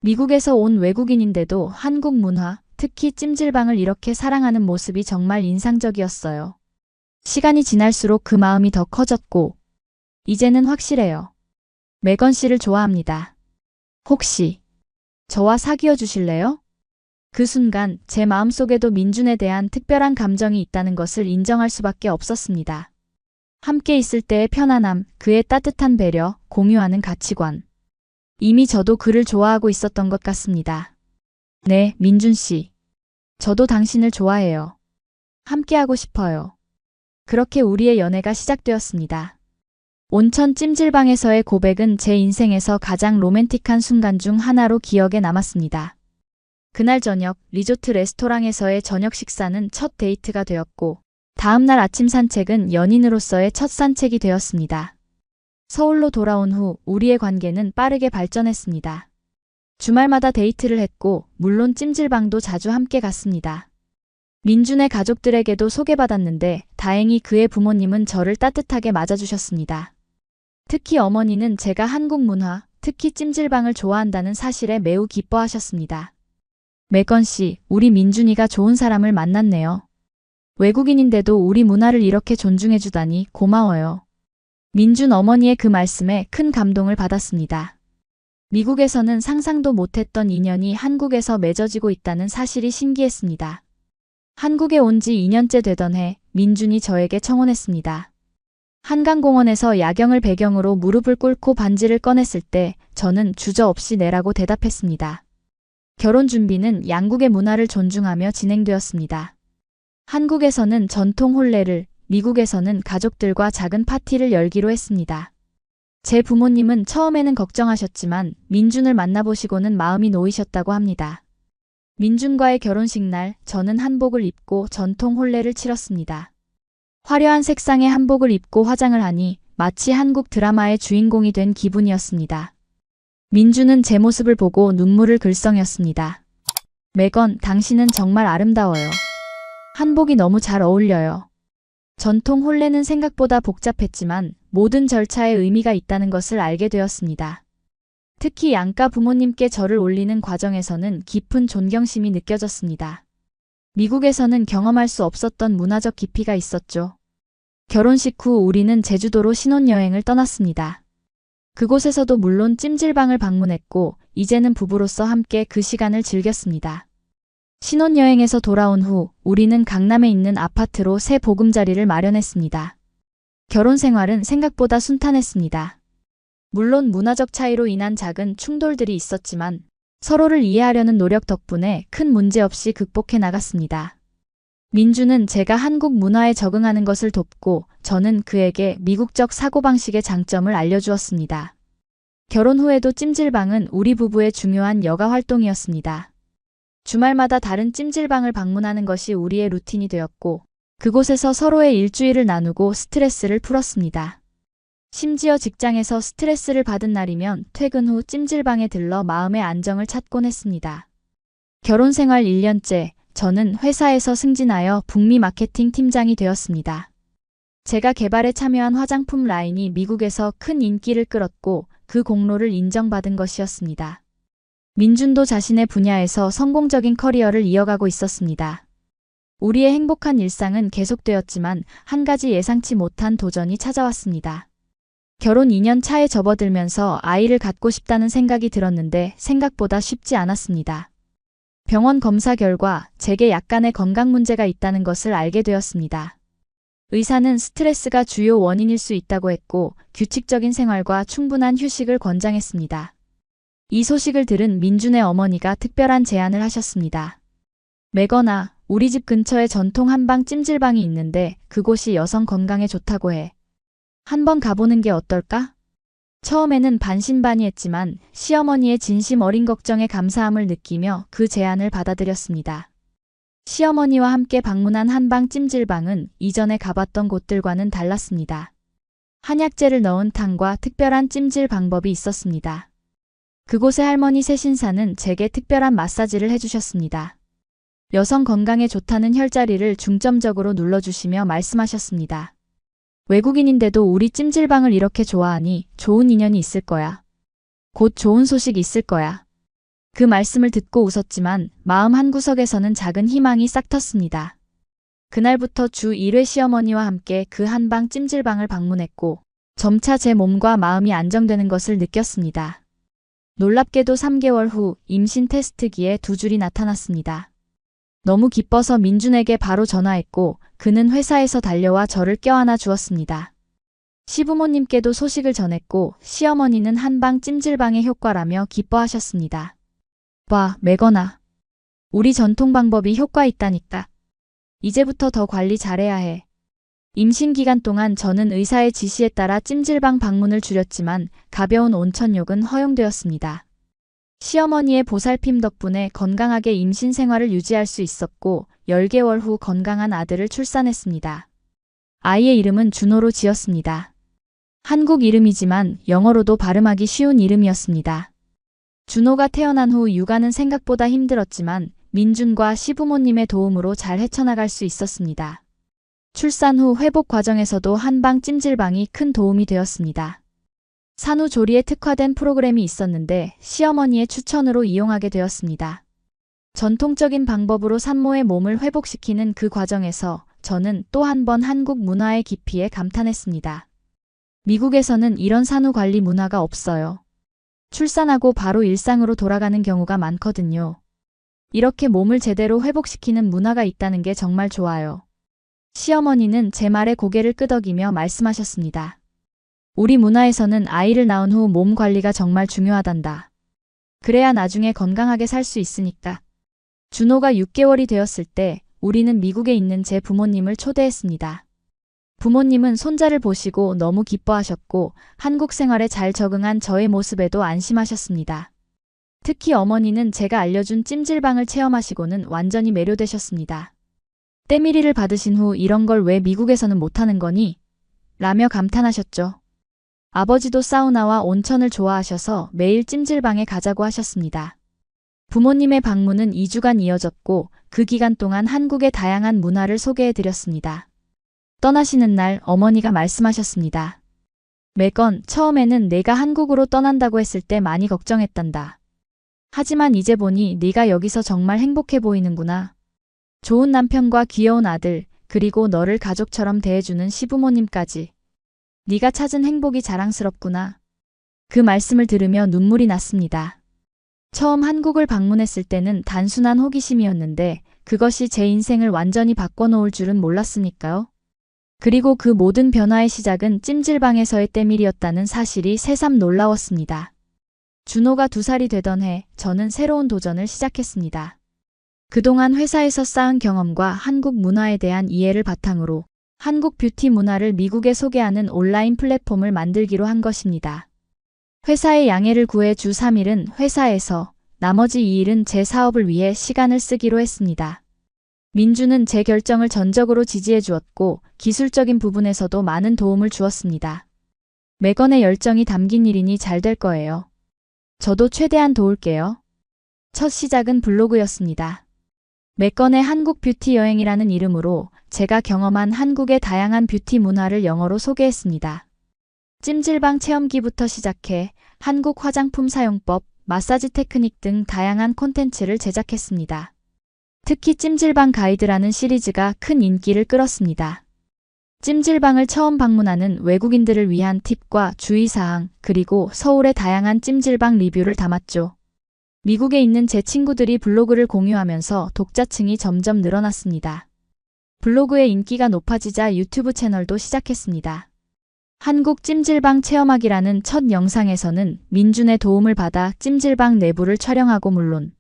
미국에서 온 외국인인데도 한국 문화, 특히 찜질방을 이렇게 사랑하는 모습이 정말 인상적이었어요. 시간이 지날수록 그 마음이 더 커졌고 이제는 확실해요. 매건 씨를 좋아합니다. 혹시 저와 사귀어 주실래요? 그 순간 제 마음속에도 민준에 대한 특별한 감정이 있다는 것을 인정할 수밖에 없었습니다. 함께 있을 때의 편안함, 그의 따뜻한 배려, 공유하는 가치관. 이미 저도 그를 좋아하고 있었던 것 같습니다. 네, 민준 씨. 저도 당신을 좋아해요. 함께하고 싶어요. 그렇게 우리의 연애가 시작되었습니다. 온천 찜질방에서의 고백은 제 인생에서 가장 로맨틱한 순간 중 하나로 기억에 남았습니다. 그날 저녁 리조트 레스토랑에서의 저녁 식사는 첫 데이트가 되었고 다음날 아침 산책은 연인으로서의 첫 산책이 되었습니다. 서울로 돌아온 후 우리의 관계는 빠르게 발전했습니다. 주말마다 데이트를 했고 물론 찜질방도 자주 함께 갔습니다. 민준의 가족들에게도 소개받았는데 다행히 그의 부모님은 저를 따뜻하게 맞아주셨습니다. 특히 어머니는 제가 한국 문화, 특히 찜질방을 좋아한다는 사실에 매우 기뻐하셨습니다. 매건 씨, 우리 민준이가 좋은 사람을 만났네요. 외국인인데도 우리 문화를 이렇게 존중해주다니 고마워요. 민준 어머니의 그 말씀에 큰 감동을 받았습니다. 미국에서는 상상도 못했던 인연이 한국에서 맺어지고 있다는 사실이 신기했습니다. 한국에 온 지 2년째 되던 해 민준이 저에게 청혼했습니다. 한강공원에서 야경을 배경으로 무릎을 꿇고 반지를 꺼냈을 때 저는 주저없이 네라고 대답했습니다. 결혼 준비는 양국의 문화를 존중하며 진행되었습니다. 한국에서는 전통 혼례를, 미국에서는 가족들과 작은 파티를 열기로 했습니다. 제 부모님은 처음에는 걱정하셨지만 민준을 만나보시고는 마음이 놓이셨다고 합니다. 민준과의 결혼식 날 저는 한복을 입고 전통 혼례를 치렀습니다. 화려한 색상의 한복을 입고 화장을 하니 마치 한국 드라마의 주인공이 된 기분이었습니다. 민준은 제 모습을 보고 눈물을 글썽였습니다. 메건, 당신은 정말 아름다워요. 한복이 너무 잘 어울려요. 전통 혼례는 생각보다 복잡했지만 모든 절차에 의미가 있다는 것을 알게 되었습니다. 특히 양가 부모님께 절을 올리는 과정에서는 깊은 존경심이 느껴졌습니다. 미국에서는 경험할 수 없었던 문화적 깊이가 있었죠. 결혼식 후 우리는 제주도로 신혼여행을 떠났습니다. 그곳에서도 물론 찜질방을 방문했고 이제는 부부로서 함께 그 시간을 즐겼습니다. 신혼여행에서 돌아온 후 우리는 강남에 있는 아파트로 새 보금자리를 마련했습니다. 결혼 생활은 생각보다 순탄했습니다. 물론 문화적 차이로 인한 작은 충돌들이 있었지만 서로를 이해하려는 노력 덕분에 큰 문제 없이 극복해 나갔습니다. 민준은 제가 한국 문화에 적응하는 것을 돕고 저는 그에게 미국적 사고방식의 장점을 알려주었습니다. 결혼 후에도 찜질방은 우리 부부의 중요한 여가 활동이었습니다. 주말마다 다른 찜질방을 방문하는 것이 우리의 루틴이 되었고 그곳에서 서로의 일주일을 나누고 스트레스를 풀었습니다. 심지어 직장에서 스트레스를 받은 날이면 퇴근 후 찜질방에 들러 마음의 안정을 찾곤 했습니다. 결혼 생활 1년째, 저는 회사에서 승진하여 북미 마케팅 팀장이 되었습니다. 제가 개발에 참여한 화장품 라인이 미국에서 큰 인기를 끌었고 그 공로를 인정받은 것이었습니다. 민준도 자신의 분야에서 성공적인 커리어를 이어가고 있었습니다. 우리의 행복한 일상은 계속되었지만 한 가지 예상치 못한 도전이 찾아왔습니다. 결혼 2년 차에 접어들면서 아이를 갖고 싶다는 생각이 들었는데 생각보다 쉽지 않았습니다. 병원 검사 결과 제게 약간의 건강 문제가 있다는 것을 알게 되었습니다. 의사는 스트레스가 주요 원인일 수 있다고 했고 규칙적인 생활과 충분한 휴식을 권장했습니다. 이 소식을 들은 민준의 어머니가 특별한 제안을 하셨습니다. 메건아, 우리 집 근처에 전통 한방 찜질방이 있는데 그곳이 여성 건강에 좋다고 해. 한번 가보는 게 어떨까? 처음에는 반신반의했지만 시어머니의 진심 어린 걱정에 감사함을 느끼며 그 제안을 받아들였습니다. 시어머니와 함께 방문한 한방 찜질방은 이전에 가봤던 곳들과는 달랐습니다. 한약재를 넣은 탕과 특별한 찜질 방법이 있었습니다. 그곳의 할머니 세신사는 제게 특별한 마사지를 해주셨습니다. 여성 건강에 좋다는 혈자리를 중점적으로 눌러주시며 말씀하셨습니다. 외국인인데도 우리 찜질방을 이렇게 좋아하니 좋은 인연이 있을 거야. 곧 좋은 소식 있을 거야. 그 말씀을 듣고 웃었지만 마음 한구석에서는 작은 희망이 싹 텄습니다. 그날부터 주 1회 시어머니와 함께 그 한방 찜질방을 방문했고 점차 제 몸과 마음이 안정되는 것을 느꼈습니다. 놀랍게도 3개월 후 임신 테스트기에 2줄이 나타났습니다. 너무 기뻐서 민준에게 바로 전화했고 그는 회사에서 달려와 저를 껴안아 주었습니다. 시부모님께도 소식을 전했고 시어머니는 한방 찜질방의 효과라며 기뻐하셨습니다. 봐, 메건아. 우리 전통 방법이 효과 있다니까. 이제부터 더 관리 잘해야 해. 임신 기간 동안 저는 의사의 지시에 따라 찜질방 방문을 줄였지만 가벼운 온천욕은 허용되었습니다. 시어머니의 보살핌 덕분에 건강하게 임신 생활을 유지할 수 있었고 10개월 후 건강한 아들을 출산했습니다. 아이의 이름은 준호로 지었습니다. 한국 이름이지만 영어로도 발음하기 쉬운 이름이었습니다. 준호가 태어난 후 육아는 생각보다 힘들었지만 민준과 시부모님의 도움으로 잘 헤쳐나갈 수 있었습니다. 출산 후 회복 과정에서도 한방 찜질방이 큰 도움이 되었습니다. 산후조리에 특화된 프로그램이 있었는데 시어머니의 추천으로 이용하게 되었습니다. 전통적인 방법으로 산모의 몸을 회복시키는 그 과정에서 저는 또 한 번 한국 문화의 깊이에 감탄했습니다. 미국에서는 이런 산후 관리 문화가 없어요. 출산하고 바로 일상으로 돌아가는 경우가 많거든요. 이렇게 몸을 제대로 회복시키는 문화가 있다는 게 정말 좋아요. 시어머니는 제 말에 고개를 끄덕이며 말씀하셨습니다. 우리 문화에서는 아이를 낳은 후 몸 관리가 정말 중요하단다. 그래야 나중에 건강하게 살 수 있으니까. 준호가 6개월이 되었을 때 우리는 미국에 있는 제 부모님을 초대했습니다. 부모님은 손자를 보시고 너무 기뻐하셨고 한국 생활에 잘 적응한 저의 모습에도 안심하셨습니다. 특히 어머니는 제가 알려준 찜질방을 체험하시고는 완전히 매료되셨습니다. 때밀이를 받으신 후 이런 걸 왜 미국에서는 못하는 거니? 라며 감탄하셨죠. 아버지도 사우나와 온천을 좋아하셔서 매일 찜질방에 가자고 하셨습니다. 부모님의 방문은 2주간 이어졌고 그 기간 동안 한국의 다양한 문화를 소개해드렸습니다. 떠나시는 날 어머니가 말씀하셨습니다. 매건 처음에는 내가 한국으로 떠난다고 했을 때 많이 걱정했단다. 하지만 이제 보니 네가 여기서 정말 행복해 보이는구나. 좋은 남편과 귀여운 아들, 그리고 너를 가족처럼 대해주는 시부모님까지. 네가 찾은 행복이 자랑스럽구나. 그 말씀을 들으며 눈물이 났습니다. 처음 한국을 방문했을 때는 단순한 호기심이었는데 그것이 제 인생을 완전히 바꿔놓을 줄은 몰랐으니까요. 그리고 그 모든 변화의 시작은 찜질방에서의 때밀이었다는 사실이 새삼 놀라웠습니다. 준호가 2살이 되던 해 저는 새로운 도전을 시작했습니다. 그동안 회사에서 쌓은 경험과 한국 문화에 대한 이해를 바탕으로 한국 뷰티 문화를 미국에 소개하는 온라인 플랫폼을 만들기로 한 것입니다. 회사의 양해를 구해 주 3일은 회사에서, 나머지 2일은 제 사업을 위해 시간을 쓰기로 했습니다. 민주는 제 결정을 전적으로 지지해 주었고 기술적인 부분에서도 많은 도움을 주었습니다. 매건의 열정이 담긴 일이니 잘 될 거예요. 저도 최대한 도울게요. 첫 시작은 블로그였습니다. 매건의 한국 뷰티 여행이라는 이름으로 제가 경험한 한국의 다양한 뷰티 문화를 영어로 소개했습니다. 찜질방 체험기부터 시작해 한국 화장품 사용법, 마사지 테크닉 등 다양한 콘텐츠를 제작했습니다. 특히 찜질방 가이드라는 시리즈가 큰 인기를 끌었습니다. 찜질방을 처음 방문하는 외국인들을 위한 팁과 주의사항, 그리고 서울의 다양한 찜질방 리뷰를 담았죠. 미국에 있는 제 친구들이 블로그를 공유하면서 독자층이 점점 늘어났습니다. 블로그의 인기가 높아지자 유튜브 채널도 시작했습니다. 한국 찜질방 체험하기라는 첫 영상에서는 민준의 도움을 받아 찜질방 내부를 촬영하고 물론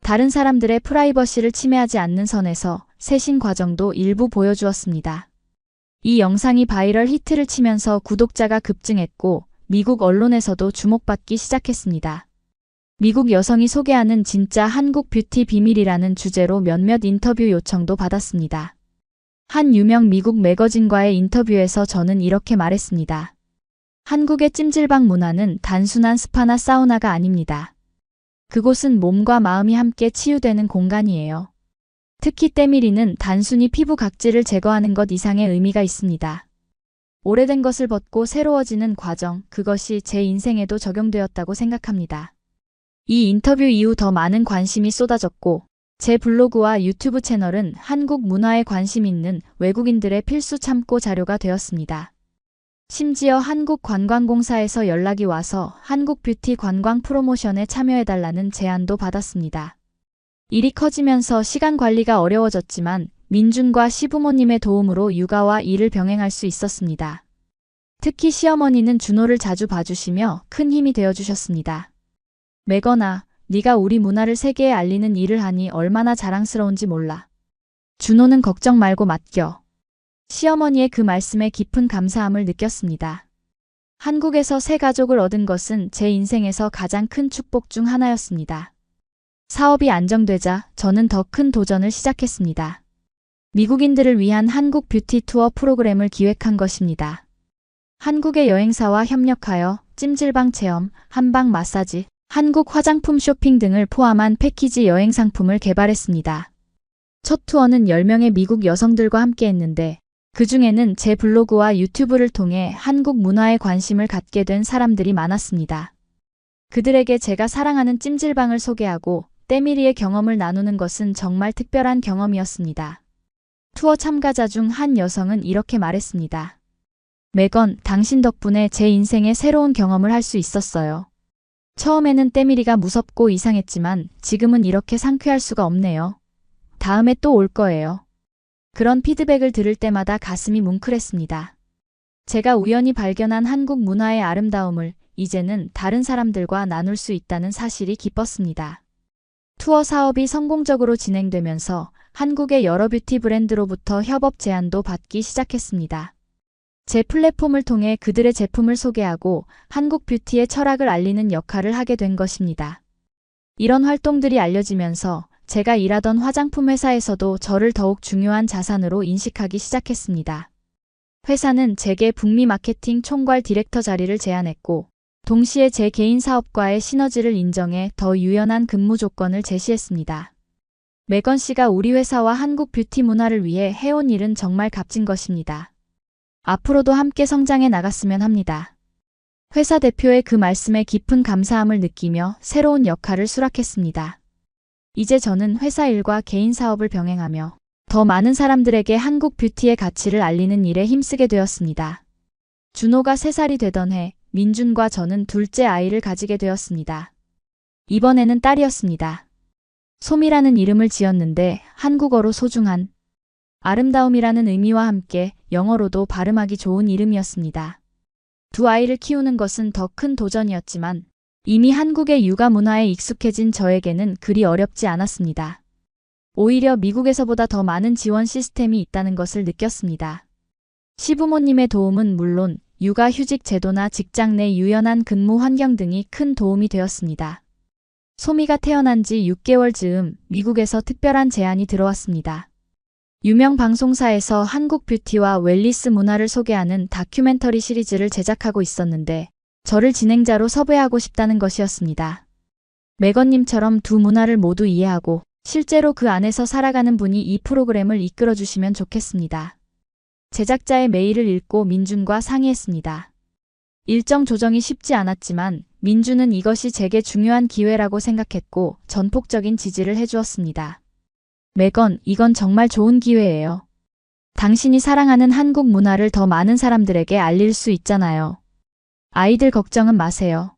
다른 사람들의 프라이버시를 침해하지 않는 선에서 세신 과정도 일부 보여주었습니다. 이 영상이 바이럴 히트를 치면서 구독자가 급증했고 미국 언론에서도 주목받기 시작했습니다. 미국 여성이 소개하는 진짜 한국 뷰티 비밀이라는 주제로 몇몇 인터뷰 요청도 받았습니다. 한 유명 미국 매거진과의 인터뷰에서 저는 이렇게 말했습니다. 한국의 찜질방 문화는 단순한 스파나 사우나가 아닙니다. 그곳은 몸과 마음이 함께 치유되는 공간이에요. 특히 때밀이는 단순히 피부 각질을 제거하는 것 이상의 의미가 있습니다. 오래된 것을 벗고 새로워지는 과정, 그것이 제 인생에도 적용되었다고 생각합니다. 이 인터뷰 이후 더 많은 관심이 쏟아졌고 제 블로그와 유튜브 채널은 한국 문화에 관심 있는 외국인들의 필수 참고 자료가 되었습니다. 심지어 한국관광공사에서 연락이 와서 한국 뷰티 관광 프로모션에 참여해달라는 제안도 받았습니다. 일이 커지면서 시간 관리가 어려워졌지만 민준과 시부모님의 도움으로 육아와 일을 병행할 수 있었습니다. 특히 시어머니는 준호를 자주 봐주시며 큰 힘이 되어주셨습니다. 매건아, 네가 우리 문화를 세계에 알리는 일을 하니 얼마나 자랑스러운지 몰라. 준호는 걱정 말고 맡겨. 시어머니의 그 말씀에 깊은 감사함을 느꼈습니다. 한국에서 새 가족을 얻은 것은 제 인생에서 가장 큰 축복 중 하나였습니다. 사업이 안정되자 저는 더 큰 도전을 시작했습니다. 미국인들을 위한 한국 뷰티 투어 프로그램을 기획한 것입니다. 한국의 여행사와 협력하여 찜질방 체험, 한방 마사지, 한국 화장품 쇼핑 등을 포함한 패키지 여행 상품을 개발했습니다. 첫 투어는 10명의 미국 여성들과 함께 했는데 그 중에는 제 블로그와 유튜브를 통해 한국 문화에 관심을 갖게 된 사람들이 많았습니다. 그들에게 제가 사랑하는 찜질방을 소개하고 때밀이의 경험을 나누는 것은 정말 특별한 경험이었습니다. 투어 참가자 중 한 여성은 이렇게 말했습니다. 매건, 당신 덕분에 제 인생에 새로운 경험을 할 수 있었어요. 처음에는 때밀이가 무섭고 이상했지만 지금은 이렇게 상쾌할 수가 없네요. 다음에 또 올 거예요. 그런 피드백을 들을 때마다 가슴이 뭉클했습니다. 제가 우연히 발견한 한국 문화의 아름다움을 이제는 다른 사람들과 나눌 수 있다는 사실이 기뻤습니다. 투어 사업이 성공적으로 진행되면서 한국의 여러 뷰티 브랜드로부터 협업 제안도 받기 시작했습니다. 제 플랫폼을 통해 그들의 제품을 소개하고 한국 뷰티의 철학을 알리는 역할을 하게 된 것입니다. 이런 활동들이 알려지면서 제가 일하던 화장품 회사에서도 저를 더욱 중요한 자산으로 인식하기 시작했습니다. 회사는 제게 북미 마케팅 총괄 디렉터 자리를 제안했고, 동시에 제 개인 사업과의 시너지를 인정해 더 유연한 근무 조건을 제시했습니다. 매건 씨가 우리 회사와 한국 뷰티 문화를 위해 해온 일은 정말 값진 것입니다. 앞으로도 함께 성장해 나갔으면 합니다. 회사 대표의 그 말씀에 깊은 감사함을 느끼며 새로운 역할을 수락했습니다. 이제 저는 회사 일과 개인 사업을 병행하며 더 많은 사람들에게 한국 뷰티의 가치를 알리는 일에 힘쓰게 되었습니다. 준호가 3살이 되던 해 민준과 저는 둘째 아이를 가지게 되었습니다. 이번에는 딸이었습니다. 소미라는 이름을 지었는데 한국어로 소중한, 아름다움이라는 의미와 함께 영어로도 발음하기 좋은 이름이었습니다. 두 아이를 키우는 것은 더 큰 도전이었지만 이미 한국의 육아 문화에 익숙해진 저에게는 그리 어렵지 않았습니다. 오히려 미국에서보다 더 많은 지원 시스템이 있다는 것을 느꼈습니다. 시부모님의 도움은 물론 육아휴직 제도나 직장 내 유연한 근무 환경 등이 큰 도움이 되었습니다. 소미가 태어난 지 6개월 즈음 미국에서 특별한 제안이 들어왔습니다. 유명 방송사에서 한국 뷰티와 웰니스 문화를 소개하는 다큐멘터리 시리즈를 제작하고 있었는데 저를 진행자로 섭외하고 싶다는 것이었습니다. 매건님처럼 두 문화를 모두 이해하고 실제로 그 안에서 살아가는 분이 이 프로그램을 이끌어 주시면 좋겠습니다. 제작자의 메일을 읽고 민준과 상의했습니다. 일정 조정이 쉽지 않았지만 민준은 이것이 제게 중요한 기회라고 생각했고 전폭적인 지지를 해주었습니다. 매건, 이건 정말 좋은 기회예요. 당신이 사랑하는 한국 문화를 더 많은 사람들에게 알릴 수 있잖아요. 아이들 걱정은 마세요.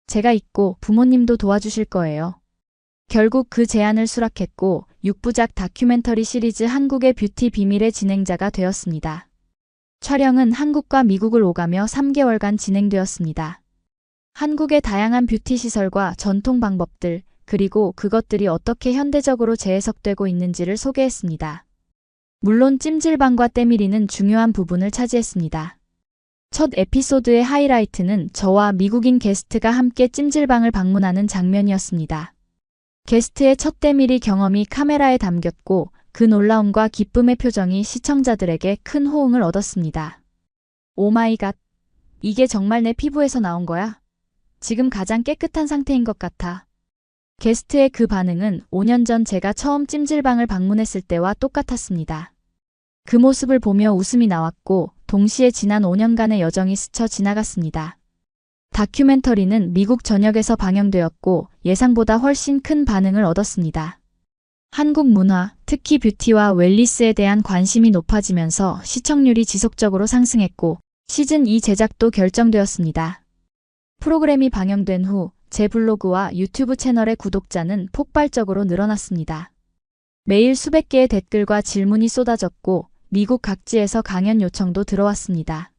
제가 있고 부모님도 도와주실 거예요. 결국 그 제안을 수락했고 6부작 다큐멘터리 시리즈 한국의 뷰티 비밀의 진행자가 되었습니다. 촬영은 한국과 미국을 오가며 3개월간 진행되었습니다. 한국의 다양한 뷰티 시설과 전통 방법들, 그리고 그것들이 어떻게 현대적으로 재해석되고 있는지를 소개했습니다. 물론 찜질방과 때밀이는 중요한 부분을 차지했습니다. 첫 에피소드의 하이라이트는 저와 미국인 게스트가 함께 찜질방을 방문하는 장면이었습니다. 게스트의 첫 때밀이 경험이 카메라에 담겼고 그 놀라움과 기쁨의 표정이 시청자들에게 큰 호응을 얻었습니다. 오마이갓, 이게 정말 내 피부에서 나온 거야? 지금 가장 깨끗한 상태인 것 같아. 게스트의 그 반응은 5년 전 제가 처음 찜질방을 방문했을 때와 똑같았습니다. 그 모습을 보며 웃음이 나왔고 동시에 지난 5년간의 여정이 스쳐 지나갔습니다. 다큐멘터리는 미국 전역에서 방영되었고 예상보다 훨씬 큰 반응을 얻었습니다. 한국 문화, 특히 뷰티와 웰니스에 대한 관심이 높아지면서 시청률이 지속적으로 상승했고 시즌2 제작도 결정되었습니다. 프로그램이 방영된 후 제 블로그와 유튜브 채널의 구독자는 폭발적으로 늘어났습니다. 매일 수백 개의 댓글과 질문이 쏟아졌고 미국 각지에서 강연 요청도 들어왔습니다.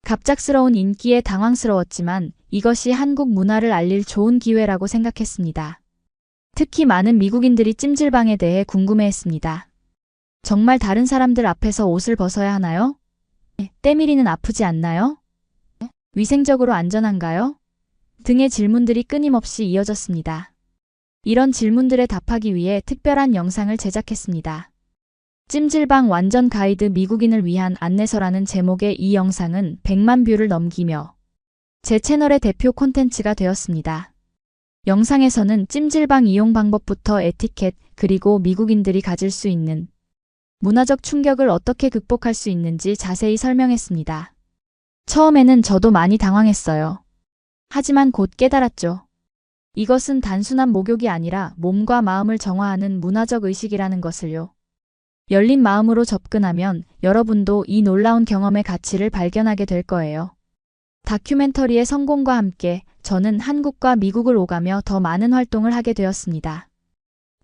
갑작스러운 인기에 당황스러웠지만 이것이 한국 문화를 알릴 좋은 기회라고 생각했습니다. 특히 많은 미국인들이 찜질방에 대해 궁금해했습니다. 정말 다른 사람들 앞에서 옷을 벗어야 하나요? 때밀이는 아프지 않나요? 위생적으로 안전한가요? 등의 질문들이 끊임없이 이어졌습니다. 이런 질문들에 답하기 위해 특별한 영상을 제작했습니다. 찜질방 완전 가이드 미국인을 위한 안내서라는 제목의 이 영상은 100만 뷰를 넘기며 제 채널의 대표 콘텐츠가 되었습니다. 영상에서는 찜질방 이용 방법부터 에티켓, 그리고 미국인들이 가질 수 있는 문화적 충격을 어떻게 극복할 수 있는지 자세히 설명했습니다. 처음에는 저도 많이 당황했어요. 하지만 곧 깨달았죠. 이것은 단순한 목욕이 아니라 몸과 마음을 정화하는 문화적 의식이라는 것을요. 열린 마음으로 접근하면 여러분도 이 놀라운 경험의 가치를 발견하게 될 거예요. 다큐멘터리의 성공과 함께 저는 한국과 미국을 오가며 더 많은 활동을 하게 되었습니다.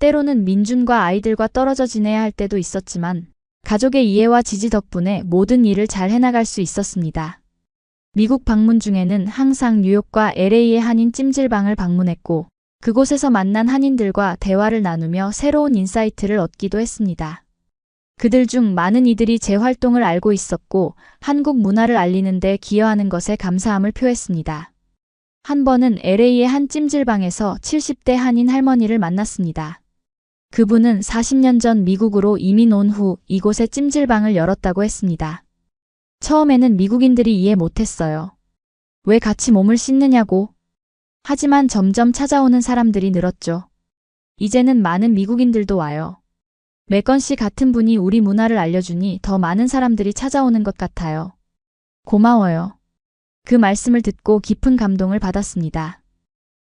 때로는 민준과 아이들과 떨어져 지내야 할 때도 있었지만 가족의 이해와 지지 덕분에 모든 일을 잘 해나갈 수 있었습니다. 미국 방문 중에는 항상 뉴욕과 LA의 한인 찜질방을 방문했고 그곳에서 만난 한인들과 대화를 나누며 새로운 인사이트를 얻기도 했습니다. 그들 중 많은 이들이 제 활동을 알고 있었고 한국 문화를 알리는 데 기여하는 것에 감사함을 표했습니다. 한 번은 LA의 한 찜질방에서 70대 한인 할머니를 만났습니다. 그분은 40년 전 미국으로 이민 온 후 이곳에 찜질방을 열었다고 했습니다. 처음에는 미국인들이 이해 못했어요. 왜 같이 몸을 씻느냐고. 하지만 점점 찾아오는 사람들이 늘었죠. 이제는 많은 미국인들도 와요. 매건 씨 같은 분이 우리 문화를 알려주니 더 많은 사람들이 찾아오는 것 같아요. 고마워요. 그 말씀을 듣고 깊은 감동을 받았습니다.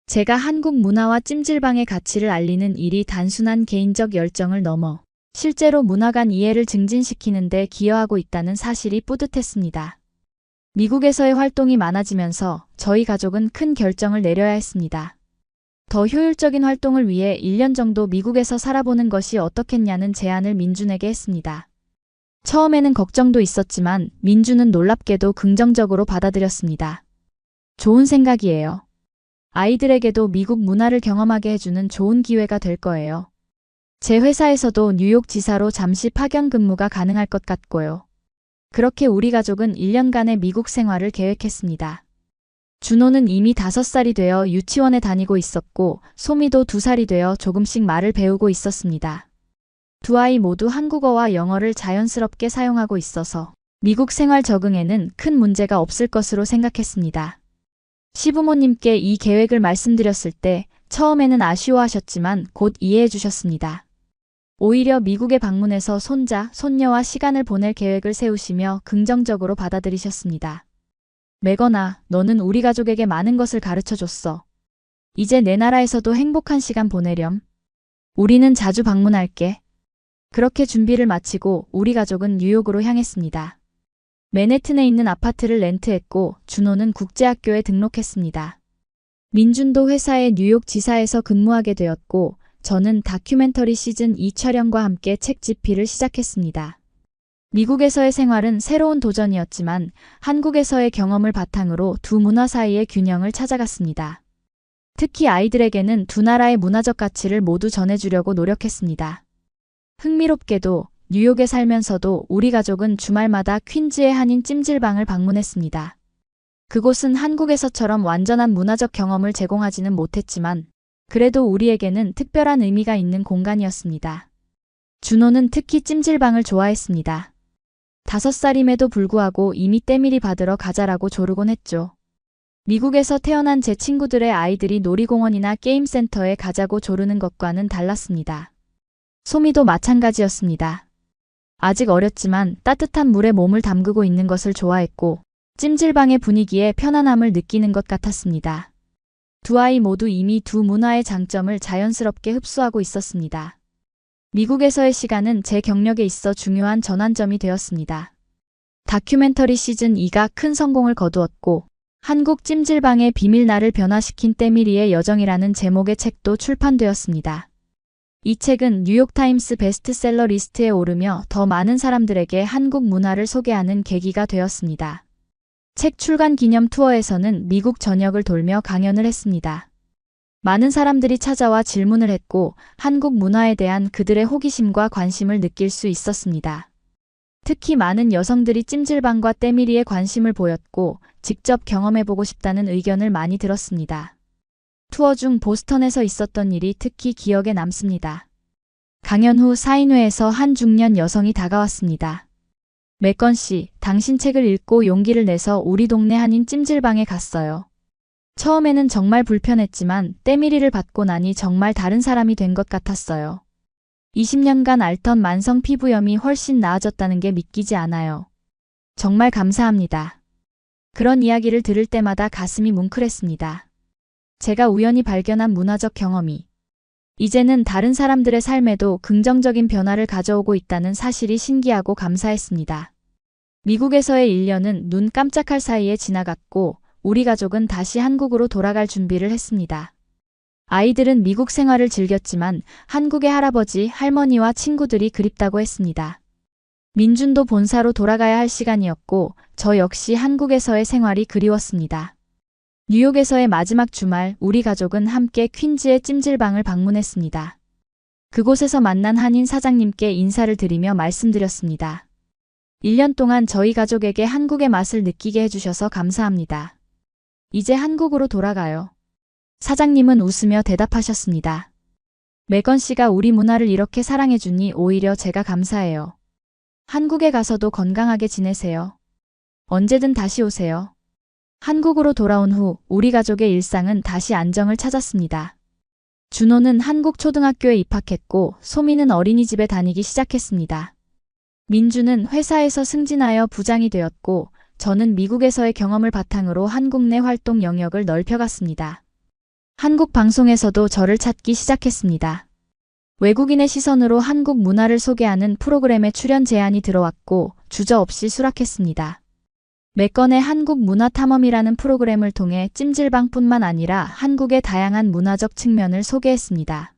제가 한국 문화와 찜질방의 가치를 알리는 일이 단순한 개인적 열정을 넘어 실제로 문화 간 이해를 증진시키는 데 기여하고 있다는 사실이 뿌듯했습니다. 미국에서의 활동이 많아지면서 저희 가족은 큰 결정을 내려야 했습니다. 더 효율적인 활동을 위해 1년 정도 미국에서 살아보는 것이 어떻겠냐는 제안을 민준에게 했습니다. 처음에는 걱정도 있었지만 민준은 놀랍게도 긍정적으로 받아들였습니다. 좋은 생각이에요. 아이들에게도 미국 문화를 경험하게 해주는 좋은 기회가 될 거예요. 제 회사에서도 뉴욕 지사로 잠시 파견 근무가 가능할 것 같고요. 그렇게 우리 가족은 1년간의 미국 생활을 계획했습니다. 준호는 이미 5살이 되어 유치원에 다니고 있었고 소미도 2살이 되어 조금씩 말을 배우고 있었습니다. 두 아이 모두 한국어와 영어를 자연스럽게 사용하고 있어서 미국 생활 적응에는 큰 문제가 없을 것으로 생각했습니다. 시부모님께 이 계획을 말씀드렸을 때 처음에는 아쉬워하셨지만 곧 이해해 주셨습니다. 오히려 미국에 방문해서 손자, 손녀와 시간을 보낼 계획을 세우시며 긍정적으로 받아들이셨습니다. 매건아, 너는 우리 가족에게 많은 것을 가르쳐줬어. 이제 내 나라에서도 행복한 시간 보내렴. 우리는 자주 방문할게. 그렇게 준비를 마치고 우리 가족은 뉴욕으로 향했습니다. 맨해튼에 있는 아파트를 렌트했고 준호는 국제학교에 등록했습니다. 민준도 회사의 뉴욕 지사에서 근무하게 되었고 저는 다큐멘터리 시즌 2 촬영과 함께 책 집필을 시작했습니다. 미국에서의 생활은 새로운 도전이었지만 한국에서의 경험을 바탕으로 두 문화 사이의 균형을 찾아갔습니다. 특히 아이들에게는 두 나라의 문화적 가치를 모두 전해주려고 노력했습니다. 흥미롭게도 뉴욕에 살면서도 우리 가족은 주말마다 퀸즈의 한인 찜질방을 방문했습니다. 그곳은 한국에서처럼 완전한 문화적 경험을 제공하지는 못했지만 그래도 우리에게는 특별한 의미가 있는 공간이었습니다. 준호는 특히 찜질방을 좋아했습니다. 5살임에도 불구하고 이미 때밀이 받으러 가자라고 조르곤 했죠. 미국에서 태어난 제 친구들의 아이들이 놀이공원이나 게임센터에 가자고 조르는 것과는 달랐습니다. 소미도 마찬가지였습니다. 아직 어렸지만 따뜻한 물에 몸을 담그고 있는 것을 좋아했고 찜질방의 분위기에 편안함을 느끼는 것 같았습니다. 두 아이 모두 이미 두 문화의 장점을 자연스럽게 흡수하고 있었습니다. 미국에서의 시간은 제 경력에 있어 중요한 전환점이 되었습니다. 다큐멘터리 시즌 2가 큰 성공을 거두었고 한국 찜질방의 비밀 나를 변화시킨 때밀이의 여정이라는 제목의 책도 출판되었습니다. 이 책은 뉴욕타임스 베스트셀러 리스트에 오르며 더 많은 사람들에게 한국 문화를 소개하는 계기가 되었습니다. 책 출간 기념 투어에서는 미국 전역을 돌며 강연을 했습니다. 많은 사람들이 찾아와 질문을 했고 한국 문화에 대한 그들의 호기심과 관심을 느낄 수 있었습니다. 특히 많은 여성들이 찜질방과 때밀이에 관심을 보였고 직접 경험해보고 싶다는 의견을 많이 들었습니다. 투어 중 보스턴에서 있었던 일이 특히 기억에 남습니다. 강연 후 사인회에서 한 중년 여성이 다가왔습니다. 매건 씨, 당신 책을 읽고 용기를 내서 우리 동네 한인 찜질방에 갔어요. 처음에는 정말 불편했지만 때밀이를 받고 나니 정말 다른 사람이 된 것 같았어요. 20년간 앓던 만성 피부염이 훨씬 나아졌다는 게 믿기지 않아요. 정말 감사합니다. 그런 이야기를 들을 때마다 가슴이 뭉클했습니다. 제가 우연히 발견한 문화적 경험이 이제는 다른 사람들의 삶에도 긍정적인 변화를 가져오고 있다는 사실이 신기하고 감사했습니다. 미국에서의 1년은 눈 깜짝할 사이에 지나갔고 우리 가족은 다시 한국으로 돌아갈 준비를 했습니다. 아이들은 미국 생활을 즐겼지만 한국의 할아버지, 할머니와 친구들이 그립다고 했습니다. 민준도 본사로 돌아가야 할 시간이었고 저 역시 한국에서의 생활이 그리웠습니다. 뉴욕에서의 마지막 주말 우리 가족은 함께 퀸즈의 찜질방을 방문했습니다. 그곳에서 만난 한인 사장님께 인사를 드리며 말씀드렸습니다. 1년 동안 저희 가족에게 한국의 맛을 느끼게 해주셔서 감사합니다. 이제 한국으로 돌아가요. 사장님은 웃으며 대답하셨습니다. 메건 씨가 우리 문화를 이렇게 사랑해주니 오히려 제가 감사해요. 한국에 가서도 건강하게 지내세요. 언제든 다시 오세요. 한국으로 돌아온 후 우리 가족의 일상은 다시 안정을 찾았습니다. 준호는 한국 초등학교에 입학했고 소미는 어린이집에 다니기 시작했습니다. 민주는 회사에서 승진하여 부장이 되었고 저는 미국에서의 경험을 바탕으로 한국 내 활동 영역을 넓혀갔습니다. 한국 방송에서도 저를 찾기 시작했습니다. 외국인의 시선으로 한국 문화를 소개하는 프로그램에 출연 제안이 들어왔고 주저없이 수락했습니다. 메건의 한국 문화 탐험이라는 프로그램을 통해 찜질방뿐만 아니라 한국의 다양한 문화적 측면을 소개했습니다.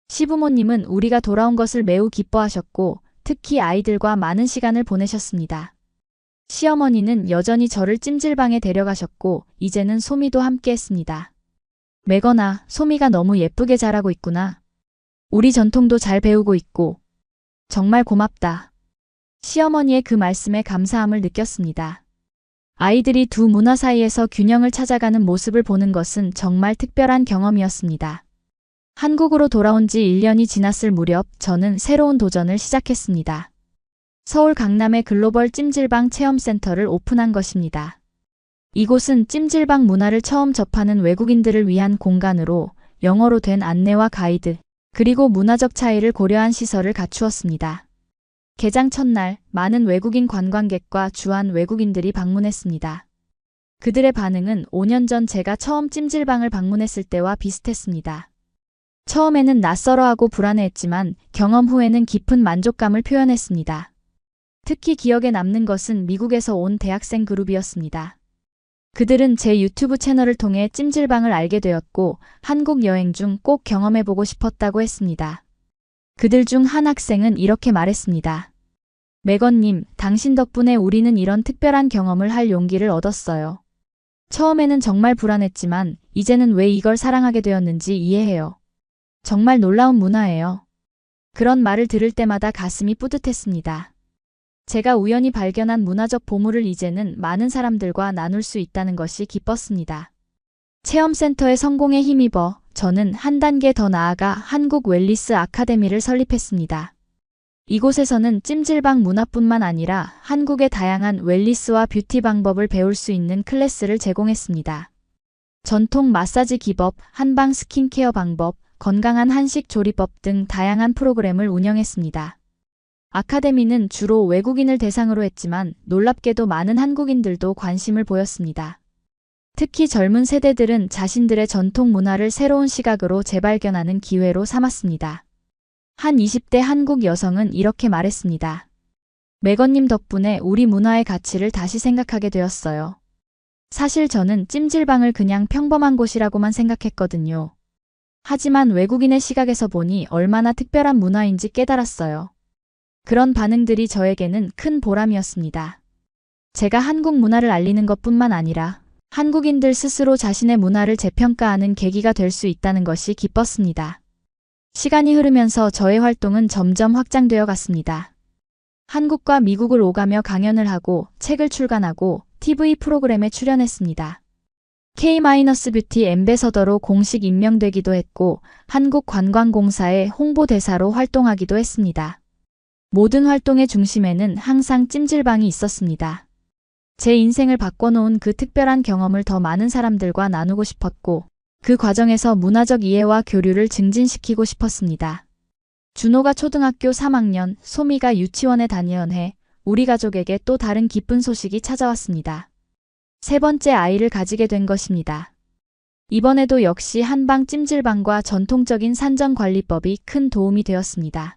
시부모님은 우리가 돌아온 것을 매우 기뻐하셨고 특히 아이들과 많은 시간을 보내셨습니다. 시어머니는 여전히 저를 찜질방에 데려가셨고 이제는 소미도 함께했습니다. 메건아, 소미가 너무 예쁘게 자라고 있구나. 우리 전통도 잘 배우고 있고 정말 고맙다. 시어머니의 그 말씀에 감사함을 느꼈습니다. 아이들이 두 문화 사이에서 균형을 찾아가는 모습을 보는 것은 정말 특별한 경험이었습니다. 한국으로 돌아온 지 1년이 지났을 무렵 저는 새로운 도전을 시작했습니다. 서울 강남의 글로벌 찜질방 체험센터를 오픈한 것입니다. 이곳은 찜질방 문화를 처음 접하는 외국인들을 위한 공간으로 영어로 된 안내와 가이드, 그리고 문화적 차이를 고려한 시설을 갖추었습니다. 개장 첫날 많은 외국인 관광객과 주한 외국인들이 방문했습니다. 그들의 반응은 5년 전 제가 처음 찜질방을 방문했을 때와 비슷했습니다. 처음에는 낯설어하고 불안해했지만 경험 후에는 깊은 만족감을 표현했습니다. 특히 기억에 남는 것은 미국에서 온 대학생 그룹이었습니다. 그들은 제 유튜브 채널을 통해 찜질방을 알게 되었고 한국 여행 중 꼭 경험해보고 싶었다고 했습니다. 그들 중 한 학생은 이렇게 말했습니다. 메건님, 당신 덕분에 우리는 이런 특별한 경험을 할 용기를 얻었어요. 처음에는 정말 불안했지만 이제는 왜 이걸 사랑하게 되었는지 이해해요. 정말 놀라운 문화예요. 그런 말을 들을 때마다 가슴이 뿌듯했습니다. 제가 우연히 발견한 문화적 보물을 이제는 많은 사람들과 나눌 수 있다는 것이 기뻤습니다. 체험센터의 성공에 힘입어 저는 한 단계 더 나아가 한국 웰니스 아카데미를 설립했습니다. 이곳에서는 찜질방 문화뿐만 아니라 한국의 다양한 웰니스와 뷰티 방법을 배울 수 있는 클래스를 제공했습니다. 전통 마사지 기법, 한방 스킨케어 방법, 건강한 한식 조리법 등 다양한 프로그램을 운영했습니다. 아카데미는 주로 외국인을 대상으로 했지만 놀랍게도 많은 한국인들도 관심을 보였습니다. 특히 젊은 세대들은 자신들의 전통 문화를 새로운 시각으로 재발견하는 기회로 삼았습니다. 한 20대 한국 여성은 이렇게 말했습니다. 메건님 덕분에 우리 문화의 가치를 다시 생각하게 되었어요. 사실 저는 찜질방을 그냥 평범한 곳이라고만 생각했거든요. 하지만 외국인의 시각에서 보니 얼마나 특별한 문화인지 깨달았어요. 그런 반응들이 저에게는 큰 보람이었습니다. 제가 한국 문화를 알리는 것뿐만 아니라 한국인들 스스로 자신의 문화를 재평가하는 계기가 될 수 있다는 것이 기뻤습니다. 시간이 흐르면서 저의 활동은 점점 확장되어 갔습니다. 한국과 미국을 오가며 강연을 하고 책을 출간하고 TV 프로그램에 출연했습니다. K-뷰티 앰베서더로 공식 임명되기도 했고 한국관광공사의 홍보대사로 활동하기도 했습니다. 모든 활동의 중심에는 항상 찜질방이 있었습니다. 제 인생을 바꿔놓은 그 특별한 경험을 더 많은 사람들과 나누고 싶었고 그 과정에서 문화적 이해와 교류를 증진시키고 싶었습니다. 준호가 초등학교 3학년, 소미가 유치원에 다니던 해 우리 가족에게 또 다른 기쁜 소식이 찾아왔습니다. 세 번째 아이를 가지게 된 것입니다. 이번에도 역시 한방 찜질방과 전통적인 산전관리법이 큰 도움이 되었습니다.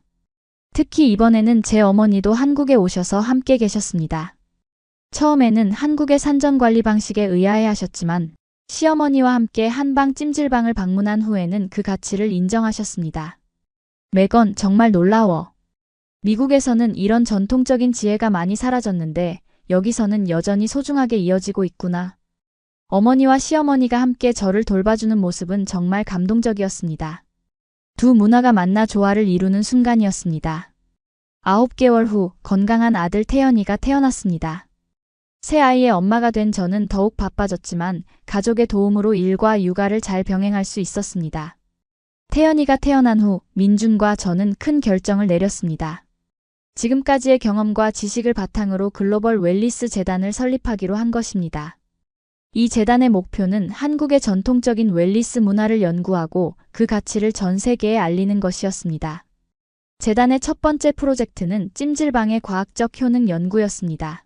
특히 이번에는 제 어머니도 한국에 오셔서 함께 계셨습니다. 처음에는 한국의 산전관리 방식에 의아해 하셨지만 시어머니와 함께 한방 찜질방을 방문한 후에는 그 가치를 인정하셨습니다. 매건 정말 놀라워. 미국에서는 이런 전통적인 지혜가 많이 사라졌는데 여기서는 여전히 소중하게 이어지고 있구나. 어머니와 시어머니가 함께 저를 돌봐주는 모습은 정말 감동적이었습니다. 두 문화가 만나 조화를 이루는 순간이었습니다. 9개월 후 건강한 아들 태연이가 태어났습니다. 새 아이의 엄마가 된 저는 더욱 바빠졌지만 가족의 도움으로 일과 육아를 잘 병행할 수 있었습니다. 태연이가 태어난 후 민준과 저는 큰 결정을 내렸습니다. 지금까지의 경험과 지식을 바탕으로 글로벌 웰니스 재단을 설립하기로 한 것입니다. 이 재단의 목표는 한국의 전통적인 웰니스 문화를 연구하고 그 가치를 전 세계에 알리는 것이었습니다. 재단의 첫 번째 프로젝트는 찜질방의 과학적 효능 연구였습니다.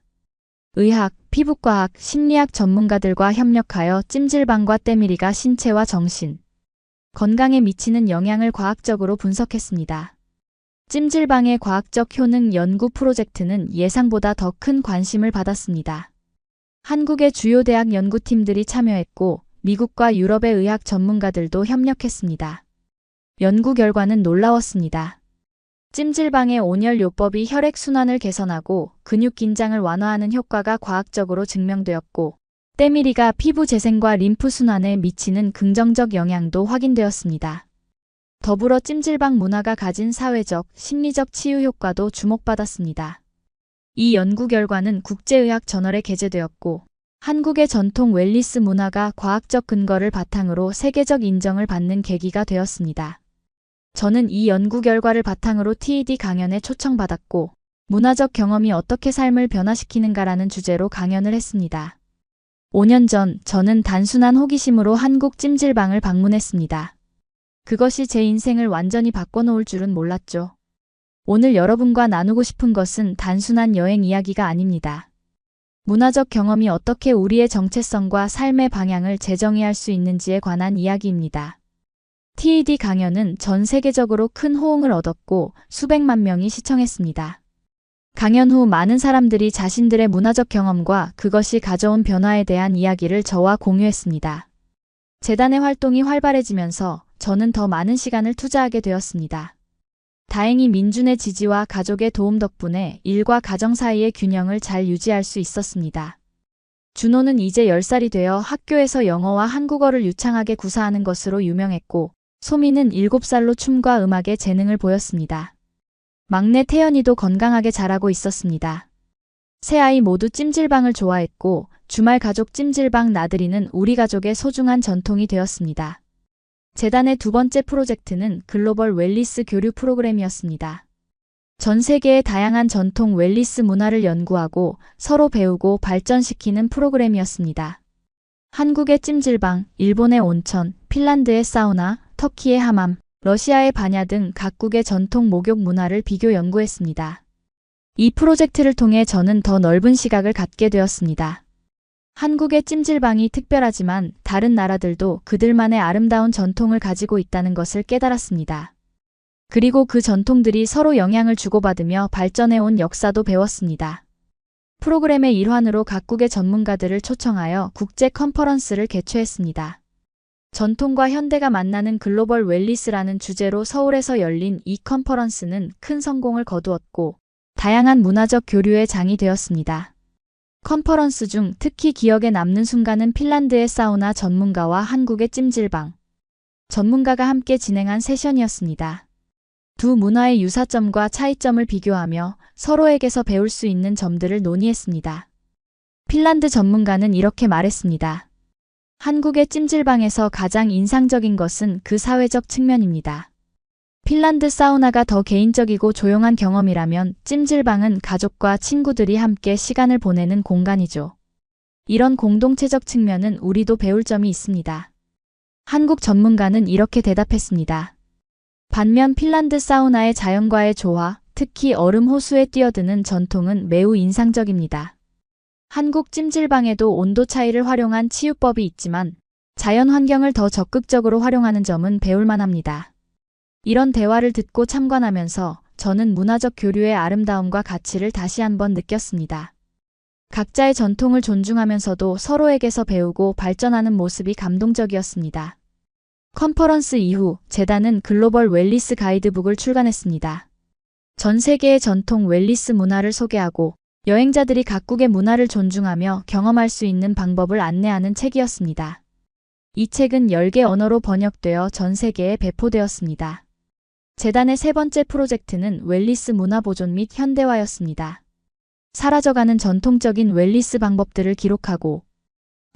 의학, 피부과학, 심리학 전문가들과 협력하여 찜질방과 때밀이가 신체와 정신, 건강에 미치는 영향을 과학적으로 분석했습니다. 찜질방의 과학적 효능 연구 프로젝트는 예상보다 더 큰 관심을 받았습니다. 한국의 주요 대학 연구팀들이 참여했고 미국과 유럽의 의학 전문가들도 협력했습니다. 연구 결과는 놀라웠습니다. 찜질방의 온열요법이 혈액순환을 개선하고 근육 긴장을 완화하는 효과가 과학적으로 증명되었고 때밀이가 피부 재생과 림프 순환에 미치는 긍정적 영향도 확인되었습니다. 더불어 찜질방 문화가 가진 사회적, 심리적 치유 효과도 주목받았습니다. 이 연구 결과는 국제의학 저널에 게재되었고 한국의 전통 웰니스 문화가 과학적 근거를 바탕으로 세계적 인정을 받는 계기가 되었습니다. 저는 이 연구 결과를 바탕으로 TED 강연에 초청받았고 문화적 경험이 어떻게 삶을 변화시키는가라는 주제로 강연을 했습니다. 5년 전 저는 단순한 호기심으로 한국 찜질방을 방문했습니다. 그것이 제 인생을 완전히 바꿔놓을 줄은 몰랐죠. 오늘 여러분과 나누고 싶은 것은 단순한 여행 이야기가 아닙니다. 문화적 경험이 어떻게 우리의 정체성과 삶의 방향을 재정의할 수 있는지에 관한 이야기입니다. TED 강연은 전 세계적으로 큰 호응을 얻었고 수백만 명이 시청했습니다. 강연 후 많은 사람들이 자신들의 문화적 경험과 그것이 가져온 변화에 대한 이야기를 저와 공유했습니다. 재단의 활동이 활발해지면서 저는 더 많은 시간을 투자하게 되었습니다. 다행히 민준의 지지와 가족의 도움 덕분에 일과 가정 사이의 균형을 잘 유지할 수 있었습니다. 준호는 이제 10살이 되어 학교에서 영어와 한국어를 유창하게 구사하는 것으로 유명했고 소미는 7살로 춤과 음악에 재능을 보였습니다. 막내 태연이도 건강하게 자라고 있었습니다. 세 아이 모두 찜질방을 좋아했고 주말 가족 찜질방 나들이는 우리 가족의 소중한 전통이 되었습니다. 재단의 두 번째 프로젝트는 글로벌 웰니스 교류 프로그램이었습니다. 전 세계의 다양한 전통 웰니스 문화를 연구하고 서로 배우고 발전시키는 프로그램이었습니다. 한국의 찜질방, 일본의 온천, 핀란드의 사우나, 터키의 하맘, 러시아의 바냐 등 각국의 전통 목욕 문화를 비교 연구했습니다. 이 프로젝트를 통해 저는 더 넓은 시각을 갖게 되었습니다. 한국의 찜질방이 특별하지만 다른 나라들도 그들만의 아름다운 전통을 가지고 있다는 것을 깨달았습니다. 그리고 그 전통들이 서로 영향을 주고받으며 발전해온 역사도 배웠습니다. 프로그램의 일환으로 각국의 전문가들을 초청하여 국제 컨퍼런스를 개최했습니다. 전통과 현대가 만나는 글로벌 웰니스라는 주제로 서울에서 열린 이 컨퍼런스는 큰 성공을 거두었고 다양한 문화적 교류의 장이 되었습니다. 컨퍼런스 중 특히 기억에 남는 순간은 핀란드의 사우나 전문가와 한국의 찜질방 전문가가 함께 진행한 세션이었습니다. 두 문화의 유사점과 차이점을 비교하며 서로에게서 배울 수 있는 점들을 논의했습니다. 핀란드 전문가는 이렇게 말했습니다. 한국의 찜질방에서 가장 인상적인 것은 그 사회적 측면입니다. 핀란드 사우나가 더 개인적이고 조용한 경험이라면 찜질방은 가족과 친구들이 함께 시간을 보내는 공간이죠. 이런 공동체적 측면은 우리도 배울 점이 있습니다. 한국 전문가는 이렇게 대답했습니다. 반면 핀란드 사우나의 자연과의 조화, 특히 얼음 호수에 뛰어드는 전통은 매우 인상적입니다. 한국 찜질방에도 온도 차이를 활용한 치유법이 있지만 자연 환경을 더 적극적으로 활용하는 점은 배울만 합니다. 이런 대화를 듣고 참관하면서 저는 문화적 교류의 아름다움과 가치를 다시 한번 느꼈습니다. 각자의 전통을 존중하면서도 서로에게서 배우고 발전하는 모습이 감동적이었습니다. 컨퍼런스 이후 재단은 글로벌 웰니스 가이드북을 출간했습니다. 전 세계의 전통 웰니스 문화를 소개하고 여행자들이 각국의 문화를 존중하며 경험할 수 있는 방법을 안내하는 책이었습니다. 이 책은 10개 언어로 번역되어 전 세계에 배포되었습니다. 재단의 세 번째 프로젝트는 웰니스 문화 보존 및 현대화였습니다. 사라져가는 전통적인 웰니스 방법들을 기록하고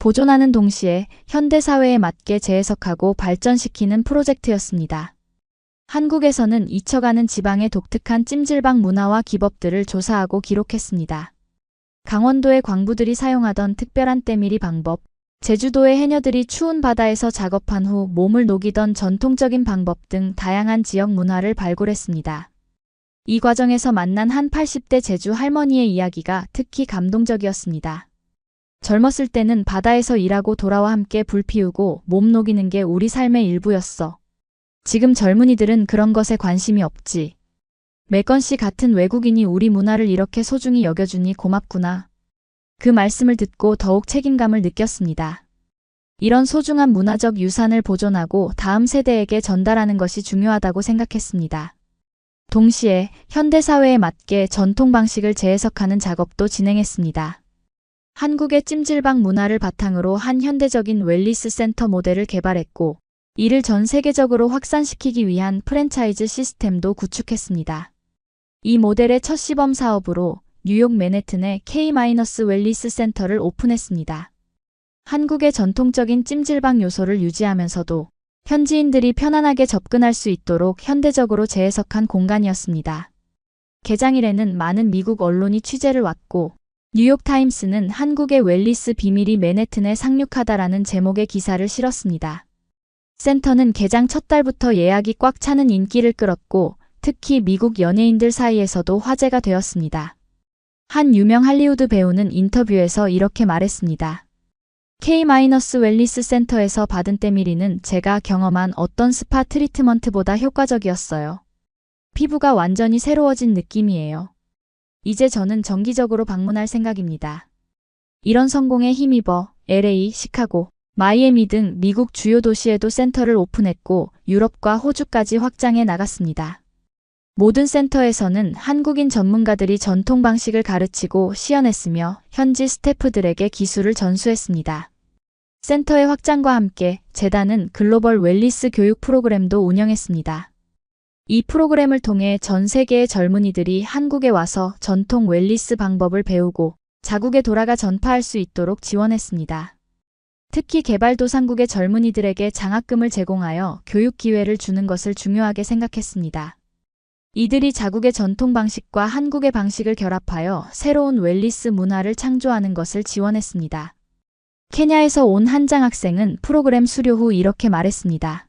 보존하는 동시에 현대사회에 맞게 재해석하고 발전시키는 프로젝트였습니다. 한국에서는 잊혀가는 지방의 독특한 찜질방 문화와 기법들을 조사하고 기록했습니다. 강원도의 광부들이 사용하던 특별한 때밀이 방법, 제주도의 해녀들이 추운 바다에서 작업한 후 몸을 녹이던 전통적인 방법 등 다양한 지역 문화를 발굴했습니다. 이 과정에서 만난 한 80대 제주 할머니의 이야기가 특히 감동적이었습니다. 젊었을 때는 바다에서 일하고 돌아와 함께 불 피우고 몸 녹이는 게 우리 삶의 일부였어. 지금 젊은이들은 그런 것에 관심이 없지. 매건 씨 같은 외국인이 우리 문화를 이렇게 소중히 여겨주니 고맙구나. 그 말씀을 듣고 더욱 책임감을 느꼈습니다. 이런 소중한 문화적 유산을 보존하고 다음 세대에게 전달하는 것이 중요하다고 생각했습니다. 동시에 현대사회에 맞게 전통 방식을 재해석하는 작업도 진행했습니다. 한국의 찜질방 문화를 바탕으로 한 현대적인 웰니스 센터 모델을 개발했고 이를 전 세계적으로 확산시키기 위한 프랜차이즈 시스템도 구축했습니다. 이 모델의 첫 시범 사업으로 뉴욕 맨해튼에 K-웰니스 센터를 오픈했습니다. 한국의 전통적인 찜질방 요소를 유지하면서도 현지인들이 편안하게 접근할 수 있도록 현대적으로 재해석한 공간이었습니다. 개장일에는 많은 미국 언론이 취재를 왔고 뉴욕타임스는 한국의 웰니스 비밀이 맨해튼에 상륙하다라는 제목의 기사를 실었습니다. 센터는 개장 첫 달부터 예약이 꽉 차는 인기를 끌었고 특히 미국 연예인들 사이에서도 화제가 되었습니다. 한 유명 할리우드 배우는 인터뷰에서 이렇게 말했습니다. K-웰니스 센터에서 받은 때밀이는 제가 경험한 어떤 스파 트리트먼트보다 효과적이었어요. 피부가 완전히 새로워진 느낌이에요. 이제 저는 정기적으로 방문할 생각입니다. 이런 성공에 힘입어 LA, 시카고, 마이애미 등 미국 주요 도시에도 센터를 오픈했고 유럽과 호주까지 확장해 나갔습니다. 모든 센터에서는 한국인 전문가들이 전통 방식을 가르치고 시연했으며 현지 스태프들에게 기술을 전수했습니다. 센터의 확장과 함께 재단은 글로벌 웰니스 교육 프로그램도 운영했습니다. 이 프로그램을 통해 전 세계의 젊은이들이 한국에 와서 전통 웰니스 방법을 배우고 자국에 돌아가 전파할 수 있도록 지원했습니다. 특히 개발도상국의 젊은이들에게 장학금을 제공하여 교육 기회를 주는 것을 중요하게 생각했습니다. 이들이 자국의 전통 방식과 한국의 방식을 결합하여 새로운 웰니스 문화를 창조하는 것을 지원했습니다. 케냐에서 온 한 장학생은 프로그램 수료 후 이렇게 말했습니다.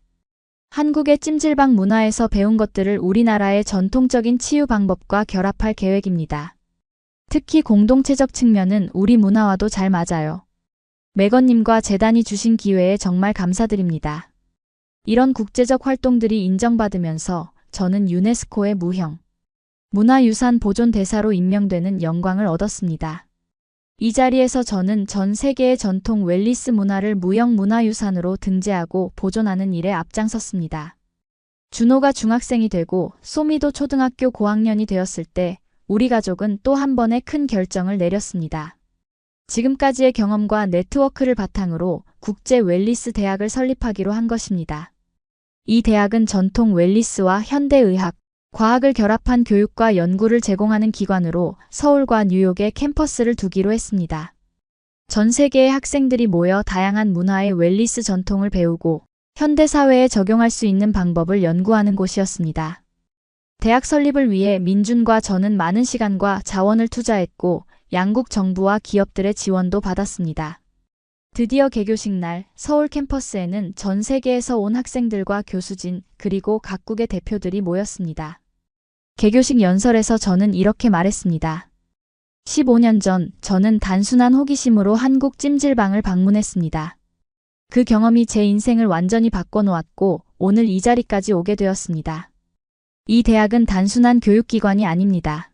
한국의 찜질방 문화에서 배운 것들을 우리나라의 전통적인 치유 방법과 결합할 계획입니다. 특히 공동체적 측면은 우리 문화와도 잘 맞아요. 매건님과 재단이 주신 기회에 정말 감사드립니다. 이런 국제적 활동들이 인정받으면서 저는 유네스코의 무형 문화유산 보존 대사로 임명되는 영광을 얻었습니다. 이 자리에서 저는 전 세계의 전통 웰니스 문화를 무형 문화유산으로 등재하고 보존하는 일에 앞장섰습니다. 준호가 중학생이 되고 소미도 초등학교 고학년이 되었을 때 우리 가족은 또 한 번의 큰 결정을 내렸습니다. 지금까지의 경험과 네트워크를 바탕으로 국제 웰니스 대학을 설립하기로 한 것입니다. 이 대학은 전통 웰니스와 현대의학, 과학을 결합한 교육과 연구를 제공하는 기관으로 서울과 뉴욕에 캠퍼스를 두기로 했습니다. 전 세계의 학생들이 모여 다양한 문화의 웰니스 전통을 배우고 현대사회에 적용할 수 있는 방법을 연구하는 곳이었습니다. 대학 설립을 위해 민준과 저는 많은 시간과 자원을 투자했고 양국 정부와 기업들의 지원도 받았습니다. 드디어 개교식 날 서울 캠퍼스에는 전 세계에서 온 학생들과 교수진 그리고 각국의 대표들이 모였습니다. 개교식 연설에서 저는 이렇게 말했습니다. 15년 전 저는 단순한 호기심으로 한국 찜질방을 방문했습니다. 그 경험이 제 인생을 완전히 바꿔놓았고 오늘 이 자리까지 오게 되었습니다. 이 대학은 단순한 교육기관이 아닙니다.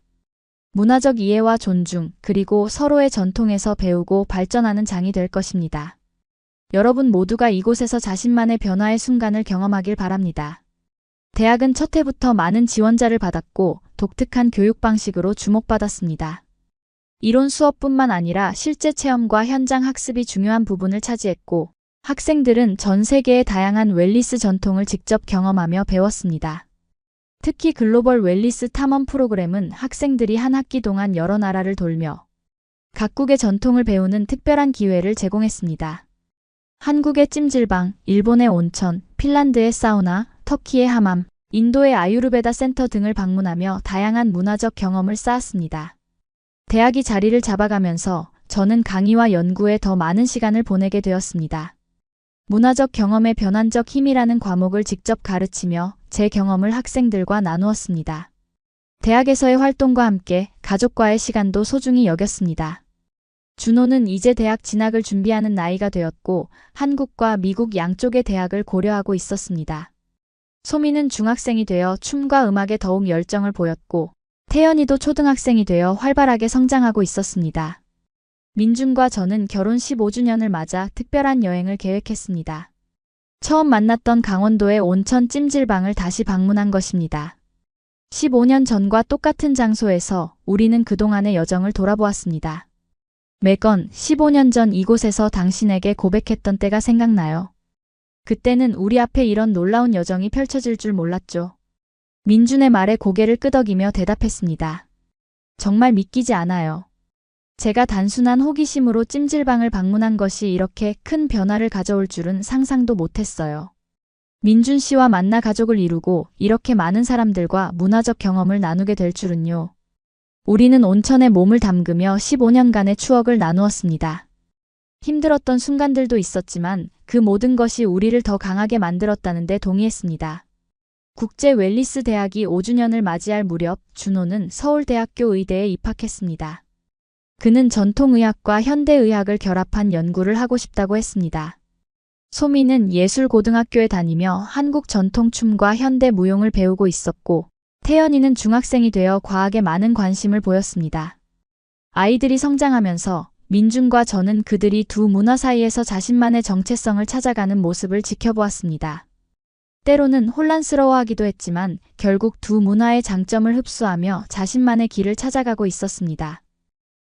문화적 이해와 존중, 그리고 서로의 전통에서 배우고 발전하는 장이 될 것입니다. 여러분 모두가 이곳에서 자신만의 변화의 순간을 경험하길 바랍니다. 대학은 첫 해부터 많은 지원자를 받았고 독특한 교육 방식으로 주목받았습니다. 이론 수업뿐만 아니라 실제 체험과 현장 학습이 중요한 부분을 차지했고 학생들은 전 세계의 다양한 웰니스 전통을 직접 경험하며 배웠습니다. 특히 글로벌 웰니스 탐험 프로그램은 학생들이 한 학기 동안 여러 나라를 돌며 각국의 전통을 배우는 특별한 기회를 제공했습니다. 한국의 찜질방, 일본의 온천, 핀란드의 사우나, 터키의 하맘, 인도의 아유르베다 센터 등을 방문하며 다양한 문화적 경험을 쌓았습니다. 대학이 자리를 잡아가면서 저는 강의와 연구에 더 많은 시간을 보내게 되었습니다. 문화적 경험의 변환적 힘이라는 과목을 직접 가르치며 제 경험을 학생들과 나누었습니다. 대학에서의 활동과 함께 가족과의 시간도 소중히 여겼습니다. 준호는 이제 대학 진학을 준비하는 나이가 되었고 한국과 미국 양쪽의 대학을 고려하고 있었습니다. 소미는 중학생이 되어 춤과 음악에 더욱 열정을 보였고 태연이도 초등학생이 되어 활발하게 성장하고 있었습니다. 민준과 저는 결혼 15주년을 맞아 특별한 여행을 계획했습니다. 처음 만났던 강원도의 온천 찜질방을 다시 방문한 것입니다. 15년 전과 똑같은 장소에서 우리는 그동안의 여정을 돌아보았습니다. 매건 15년 전 이곳에서 당신에게 고백했던 때가 생각나요. 그때는 우리 앞에 이런 놀라운 여정이 펼쳐질 줄 몰랐죠. 민준의 말에 고개를 끄덕이며 대답했습니다. 정말 믿기지 않아요. 제가 단순한 호기심으로 찜질방을 방문한 것이 이렇게 큰 변화를 가져올 줄은 상상도 못했어요. 민준 씨와 만나 가족을 이루고 이렇게 많은 사람들과 문화적 경험을 나누게 될 줄은요. 우리는 온천에 몸을 담그며 15년간의 추억을 나누었습니다. 힘들었던 순간들도 있었지만 그 모든 것이 우리를 더 강하게 만들었다는 데 동의했습니다. 국제 웰니스 대학이 5주년을 맞이할 무렵 준호는 서울대학교 의대에 입학했습니다. 그는 전통의학과 현대의학을 결합한 연구를 하고 싶다고 했습니다. 소미는 예술고등학교에 다니며 한국 전통춤과 현대무용을 배우고 있었고 태연이는 중학생이 되어 과학에 많은 관심을 보였습니다. 아이들이 성장하면서 민준과 저는 그들이 두 문화 사이에서 자신만의 정체성을 찾아가는 모습을 지켜보았습니다. 때로는 혼란스러워하기도 했지만 결국 두 문화의 장점을 흡수하며 자신만의 길을 찾아가고 있었습니다.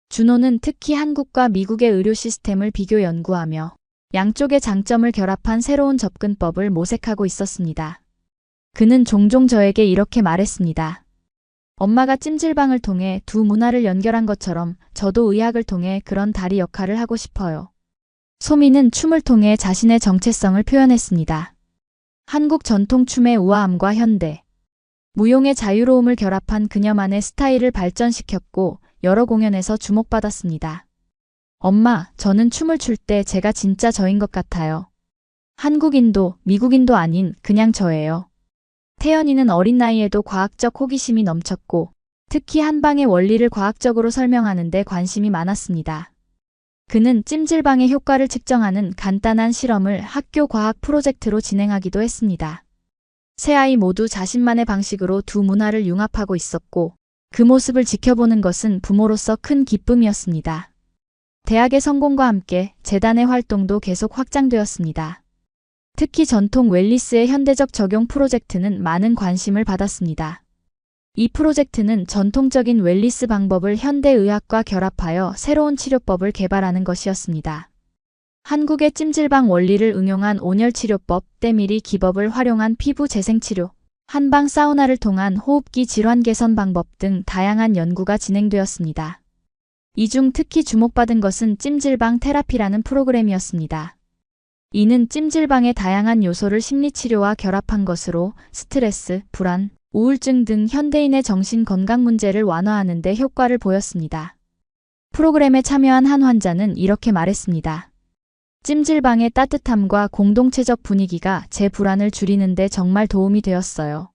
준호는 특히 한국과 미국의 의료 시스템을 비교 연구하며 양쪽의 장점을 결합한 새로운 접근법을 모색하고 있었습니다. 그는 종종 저에게 이렇게 말했습니다. 엄마가 찜질방을 통해 두 문화를 연결한 것처럼 저도 의학을 통해 그런 다리 역할을 하고 싶어요. 소미는 춤을 통해 자신의 정체성을 표현했습니다. 한국 전통춤의 우아함과 현대, 무용의 자유로움을 결합한 그녀만의 스타일을 발전시켰고 여러 공연에서 주목받았습니다. 엄마, 저는 춤을 출 때 제가 진짜 저인 것 같아요. 한국인도 미국인도 아닌 그냥 저예요. 태연이는 어린 나이에도 과학적 호기심이 넘쳤고 특히 한방의 원리를 과학적으로 설명하는 데 관심이 많았습니다. 그는 찜질방의 효과를 측정하는 간단한 실험을 학교 과학 프로젝트로 진행하기도 했습니다. 세 아이 모두 자신만의 방식으로 두 문화를 융합하고 있었고 그 모습을 지켜보는 것은 부모로서 큰 기쁨이었습니다. 대학의 성공과 함께 재단의 활동도 계속 확장되었습니다. 특히 전통 웰니스의 현대적 적용 프로젝트는 많은 관심을 받았습니다. 이 프로젝트는 전통적인 웰니스 방법을 현대의학과 결합하여 새로운 치료법을 개발하는 것이었습니다. 한국의 찜질방 원리를 응용한 온열치료법, 때밀이 기법을 활용한 피부 재생치료, 한방 사우나를 통한 호흡기 질환 개선 방법 등 다양한 연구가 진행되었습니다. 이 중 특히 주목받은 것은 찜질방 테라피라는 프로그램이었습니다. 이는 찜질방의 다양한 요소를 심리치료와 결합한 것으로 스트레스, 불안, 우울증 등 현대인의 정신 건강 문제를 완화하는 데 효과를 보였습니다. 프로그램에 참여한 한 환자는 이렇게 말했습니다. 찜질방의 따뜻함과 공동체적 분위기가 제 불안을 줄이는 데 정말 도움이 되었어요.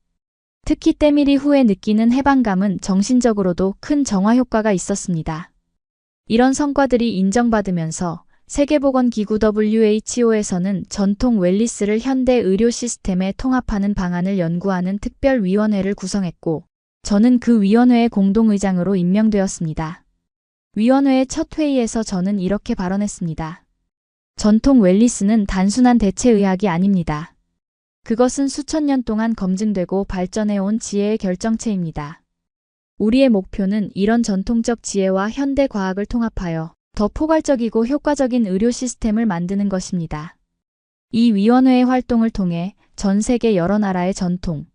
특히 때밀이 후에 느끼는 해방감은 정신적으로도 큰 정화 효과가 있었습니다. 이런 성과들이 인정받으면서 세계보건기구 WHO에서는 전통 웰니스를 현대 의료 시스템에 통합하는 방안을 연구하는 특별위원회를 구성했고, 저는 그 위원회의 공동의장으로 임명되었습니다. 위원회의 첫 회의에서 저는 이렇게 발언했습니다. 전통 웰니스는 단순한 대체의학이 아닙니다. 그것은 수천 년 동안 검증되고 발전해온 지혜의 결정체입니다. 우리의 목표는 이런 전통적 지혜와 현대 과학을 통합하여 더 포괄적이고 효과적인 의료 시스템을 만드는 것입니다. 이 위원회의 활동을 통해 전 세계 여러 나라의 전통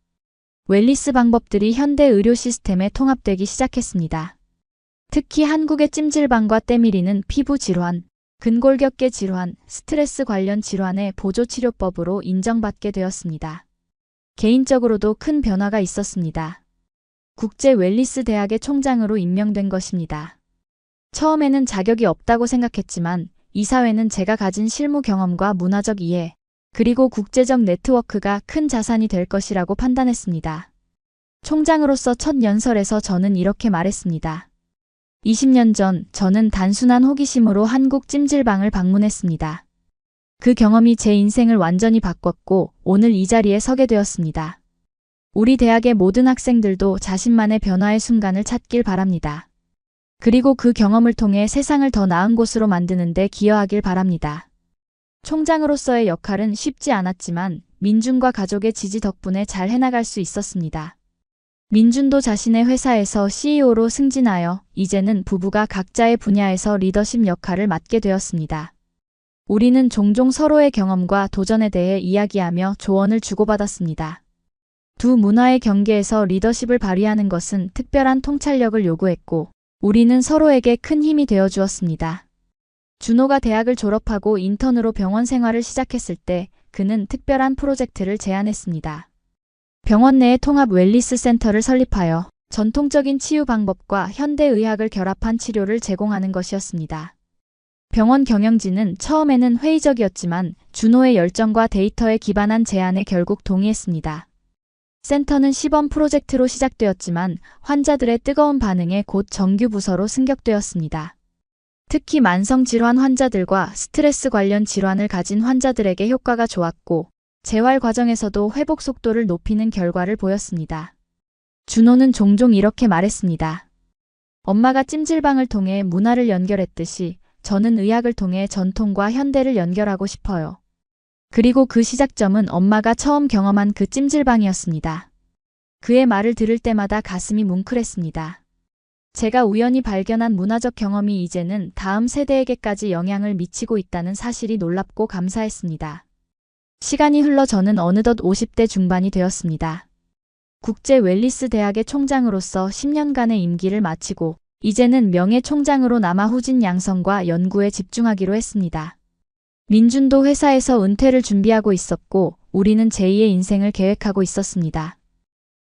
웰니스 방법들이 현대 의료 시스템에 통합되기 시작했습니다. 특히 한국의 찜질방과 때밀이는 피부 질환, 근골격계 질환, 스트레스 관련 질환의 보조치료법으로 인정받게 되었습니다. 개인적으로도 큰 변화가 있었습니다. 국제 웰니스 대학의 총장으로 임명된 것입니다. 처음에는 자격이 없다고 생각했지만 이사회는 제가 가진 실무 경험과 문화적 이해, 그리고 국제적 네트워크가 큰 자산이 될 것이라고 판단했습니다. 총장으로서 첫 연설에서 저는 이렇게 말했습니다. 20년 전 저는 단순한 호기심으로 한국 찜질방을 방문했습니다. 그 경험이 제 인생을 완전히 바꿨고 오늘 이 자리에 서게 되었습니다. 우리 대학의 모든 학생들도 자신만의 변화의 순간을 찾길 바랍니다. 그리고 그 경험을 통해 세상을 더 나은 곳으로 만드는 데 기여하길 바랍니다. 총장으로서의 역할은 쉽지 않았지만 민준과 가족의 지지 덕분에 잘 해나갈 수 있었습니다. 민준도 자신의 회사에서 CEO로 승진하여 이제는 부부가 각자의 분야에서 리더십 역할을 맡게 되었습니다. 우리는 종종 서로의 경험과 도전에 대해 이야기하며 조언을 주고받았습니다. 두 문화의 경계에서 리더십을 발휘하는 것은 특별한 통찰력을 요구했고 우리는 서로에게 큰 힘이 되어 주었습니다. 준호가 대학을 졸업하고 인턴으로 병원 생활을 시작했을 때 그는 특별한 프로젝트를 제안했습니다. 병원 내에 통합 웰니스 센터를 설립하여 전통적인 치유 방법과 현대의학을 결합한 치료를 제공하는 것이었습니다. 병원 경영진은 처음에는 회의적이었지만 준호의 열정과 데이터에 기반한 제안에 결국 동의했습니다. 센터는 시범 프로젝트로 시작되었지만 환자들의 뜨거운 반응에 곧 정규 부서로 승격되었습니다. 특히 만성질환 환자들과 스트레스 관련 질환을 가진 환자들에게 효과가 좋았고 재활 과정에서도 회복 속도를 높이는 결과를 보였습니다. 준호는 종종 이렇게 말했습니다. 엄마가 찜질방을 통해 문화를 연결했듯이 저는 의학을 통해 전통과 현대를 연결하고 싶어요. 그리고 그 시작점은 엄마가 처음 경험한 그 찜질방이었습니다. 그의 말을 들을 때마다 가슴이 뭉클했습니다. 제가 우연히 발견한 문화적 경험이 이제는 다음 세대에게까지 영향을 미치고 있다는 사실이 놀랍고 감사했습니다. 시간이 흘러 저는 어느덧 50대 중반이 되었습니다. 국제 웰니스 대학의 총장으로서 10년간의 임기를 마치고 이제는 명예 총장으로 남아 후진 양성과 연구에 집중하기로 했습니다. 민준도 회사에서 은퇴를 준비하고 있었고 우리는 제2의 인생을 계획하고 있었습니다.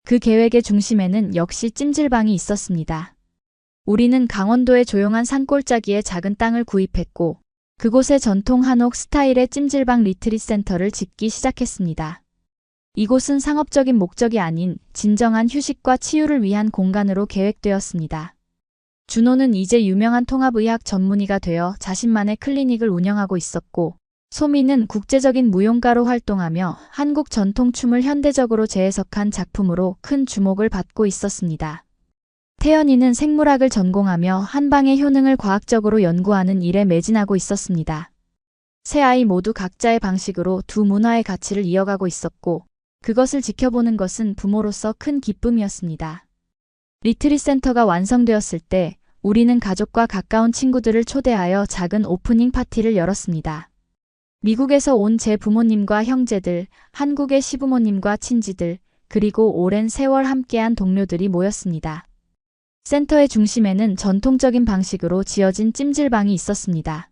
그 계획의 중심에는 역시 찜질방이 있었습니다. 우리는 강원도의 조용한 산골짜기에 작은 땅을 구입했고 그곳에 전통 한옥 스타일의 찜질방 리트릿 센터를 짓기 시작했습니다. 이곳은 상업적인 목적이 아닌 진정한 휴식과 치유를 위한 공간으로 계획되었습니다. 준호는 이제 유명한 통합의학 전문의가 되어 자신만의 클리닉을 운영하고 있었고 소미는 국제적인 무용가로 활동하며 한국 전통춤을 현대적으로 재해석한 작품으로 큰 주목을 받고 있었습니다. 태연이는 생물학을 전공하며 한방의 효능을 과학적으로 연구하는 일에 매진하고 있었습니다. 세 아이 모두 각자의 방식으로 두 문화의 가치를 이어가고 있었고 그것을 지켜보는 것은 부모로서 큰 기쁨이었습니다. 리트릿 센터가 완성되었을 때 우리는 가족과 가까운 친구들을 초대하여 작은 오프닝 파티를 열었습니다. 미국에서 온 제 부모님과 형제들, 한국의 시부모님과 친지들, 그리고 오랜 세월 함께한 동료들이 모였습니다. 센터의 중심에는 전통적인 방식으로 지어진 찜질방이 있었습니다.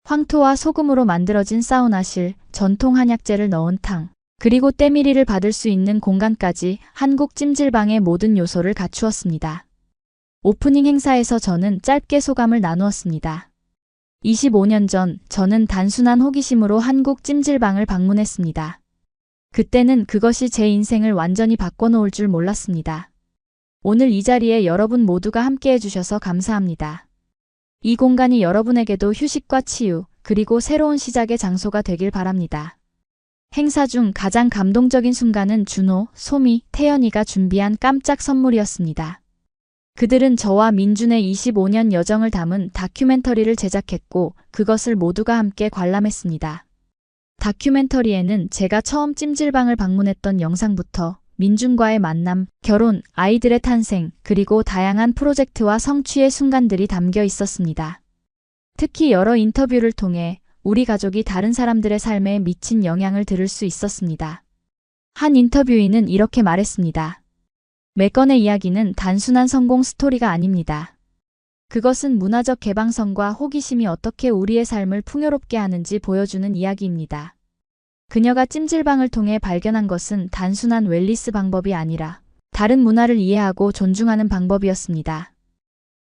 황토와 소금으로 만들어진 사우나실, 전통 한약재를 넣은 탕, 그리고 때밀이를 받을 수 있는 공간까지 한국 찜질방의 모든 요소를 갖추었습니다. 오프닝 행사에서 저는 짧게 소감을 나누었습니다. 25년 전 저는 단순한 호기심으로 한국 찜질방을 방문했습니다. 그때는 그것이 제 인생을 완전히 바꿔놓을 줄 몰랐습니다. 오늘 이 자리에 여러분 모두가 함께해 주셔서 감사합니다. 이 공간이 여러분에게도 휴식과 치유, 그리고 새로운 시작의 장소가 되길 바랍니다. 행사 중 가장 감동적인 순간은 준호, 소미, 태연이가 준비한 깜짝 선물이었습니다. 그들은 저와 민준의 25년 여정을 담은 다큐멘터리를 제작했고 그것을 모두가 함께 관람했습니다. 다큐멘터리에는 제가 처음 찜질방을 방문했던 영상부터 민준과의 만남, 결혼, 아이들의 탄생, 그리고 다양한 프로젝트와 성취의 순간들이 담겨 있었습니다. 특히 여러 인터뷰를 통해 우리 가족이 다른 사람들의 삶에 미친 영향을 들을 수 있었습니다. 한 인터뷰인은 이렇게 말했습니다. 매 건의 이야기는 단순한 성공 스토리가 아닙니다. 그것은 문화적 개방성과 호기심이 어떻게 우리의 삶을 풍요롭게 하는지 보여주는 이야기입니다. 그녀가 찜질방을 통해 발견한 것은 단순한 웰니스 방법이 아니라 다른 문화를 이해하고 존중하는 방법이었습니다.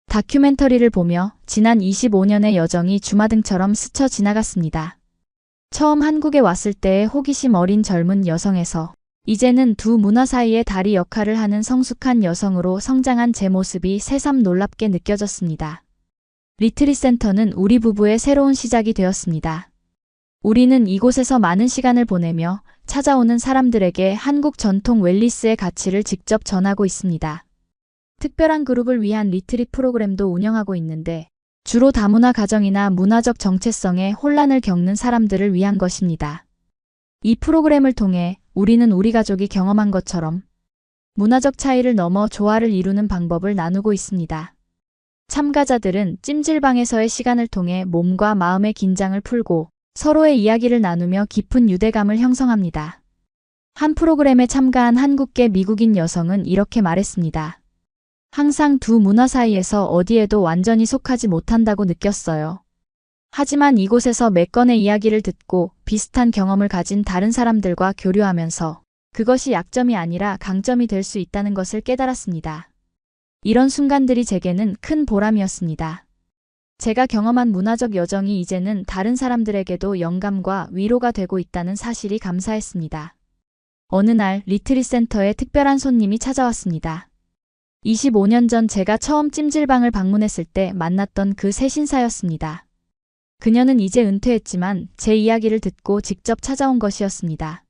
다큐멘터리를 보며 지난 25년의 여정이 주마등처럼 스쳐 지나갔습니다. 처음 한국에 왔을 때의 호기심 어린 젊은 여성에서 이제는 두 문화 사이의 다리 역할을 하는 성숙한 여성으로 성장한 제 모습이 새삼 놀랍게 느껴졌습니다. 리트릿 센터는 우리 부부의 새로운 시작이 되었습니다. 우리는 이곳에서 많은 시간을 보내며 찾아오는 사람들에게 한국 전통 웰니스의 가치를 직접 전하고 있습니다. 특별한 그룹을 위한 리트릿 프로그램도 운영하고 있는데 주로 다문화 가정이나 문화적 정체성에 혼란을 겪는 사람들을 위한 것입니다. 이 프로그램을 통해 우리는 우리 가족이 경험한 것처럼 문화적 차이를 넘어 조화를 이루는 방법을 나누고 있습니다. 참가자들은 찜질방에서의 시간을 통해 몸과 마음의 긴장을 풀고 서로의 이야기를 나누며 깊은 유대감을 형성합니다. 한 프로그램에 참가한 한국계 미국인 여성은 이렇게 말했습니다. 항상 두 문화 사이에서 어디에도 완전히 속하지 못한다고 느꼈어요. 하지만 이곳에서 몇 건의 이야기를 듣고 비슷한 경험을 가진 다른 사람들과 교류하면서 그것이 약점이 아니라 강점이 될 수 있다는 것을 깨달았습니다. 이런 순간들이 제게는 큰 보람이었습니다. 제가 경험한 문화적 여정이 이제는 다른 사람들에게도 영감과 위로가 되고 있다는 사실이 감사했습니다. 어느 날 리트릿 센터에 특별한 손님이 찾아왔습니다. 25년 전 제가 처음 찜질방을 방문했을 때 만났던 그 새신사였습니다. 그녀는 이제 은퇴했지만 제 이야기를 듣고 직접 찾아온 것이었습니다.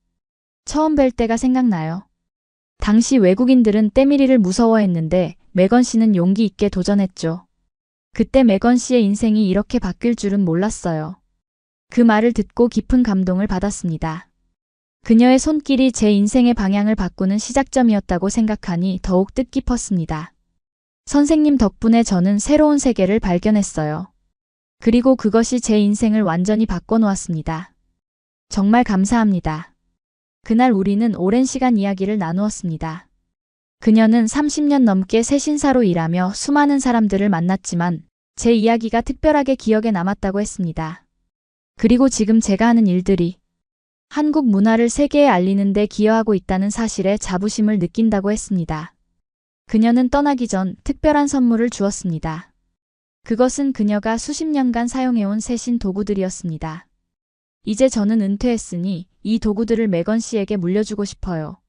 처음 뵐 때가 생각나요. 당시 외국인들은 때밀이를 무서워했는데 메건 씨는 용기 있게 도전했죠. 그때 메건 씨의 인생이 이렇게 바뀔 줄은 몰랐어요. 그 말을 듣고 깊은 감동을 받았습니다. 그녀의 손길이 제 인생의 방향을 바꾸는 시작점이었다고 생각하니 더욱 뜻깊었습니다. 선생님 덕분에 저는 새로운 세계를 발견했어요. 그리고 그것이 제 인생을 완전히 바꿔놓았습니다. 정말 감사합니다. 그날 우리는 오랜 시간 이야기를 나누었습니다. 그녀는 30년 넘게 새신사로 일하며 수많은 사람들을 만났지만 제 이야기가 특별하게 기억에 남았다고 했습니다. 그리고 지금 제가 하는 일들이 한국 문화를 세계에 알리는 데 기여하고 있다는 사실에 자부심을 느낀다고 했습니다. 그녀는 떠나기 전 특별한 선물을 주었습니다. 그것은 그녀가 수십 년간 사용해온 세신 도구들이었습니다. 이제 저는 은퇴했으니 이 도구들을 메건 씨에게 물려주고 싶어요.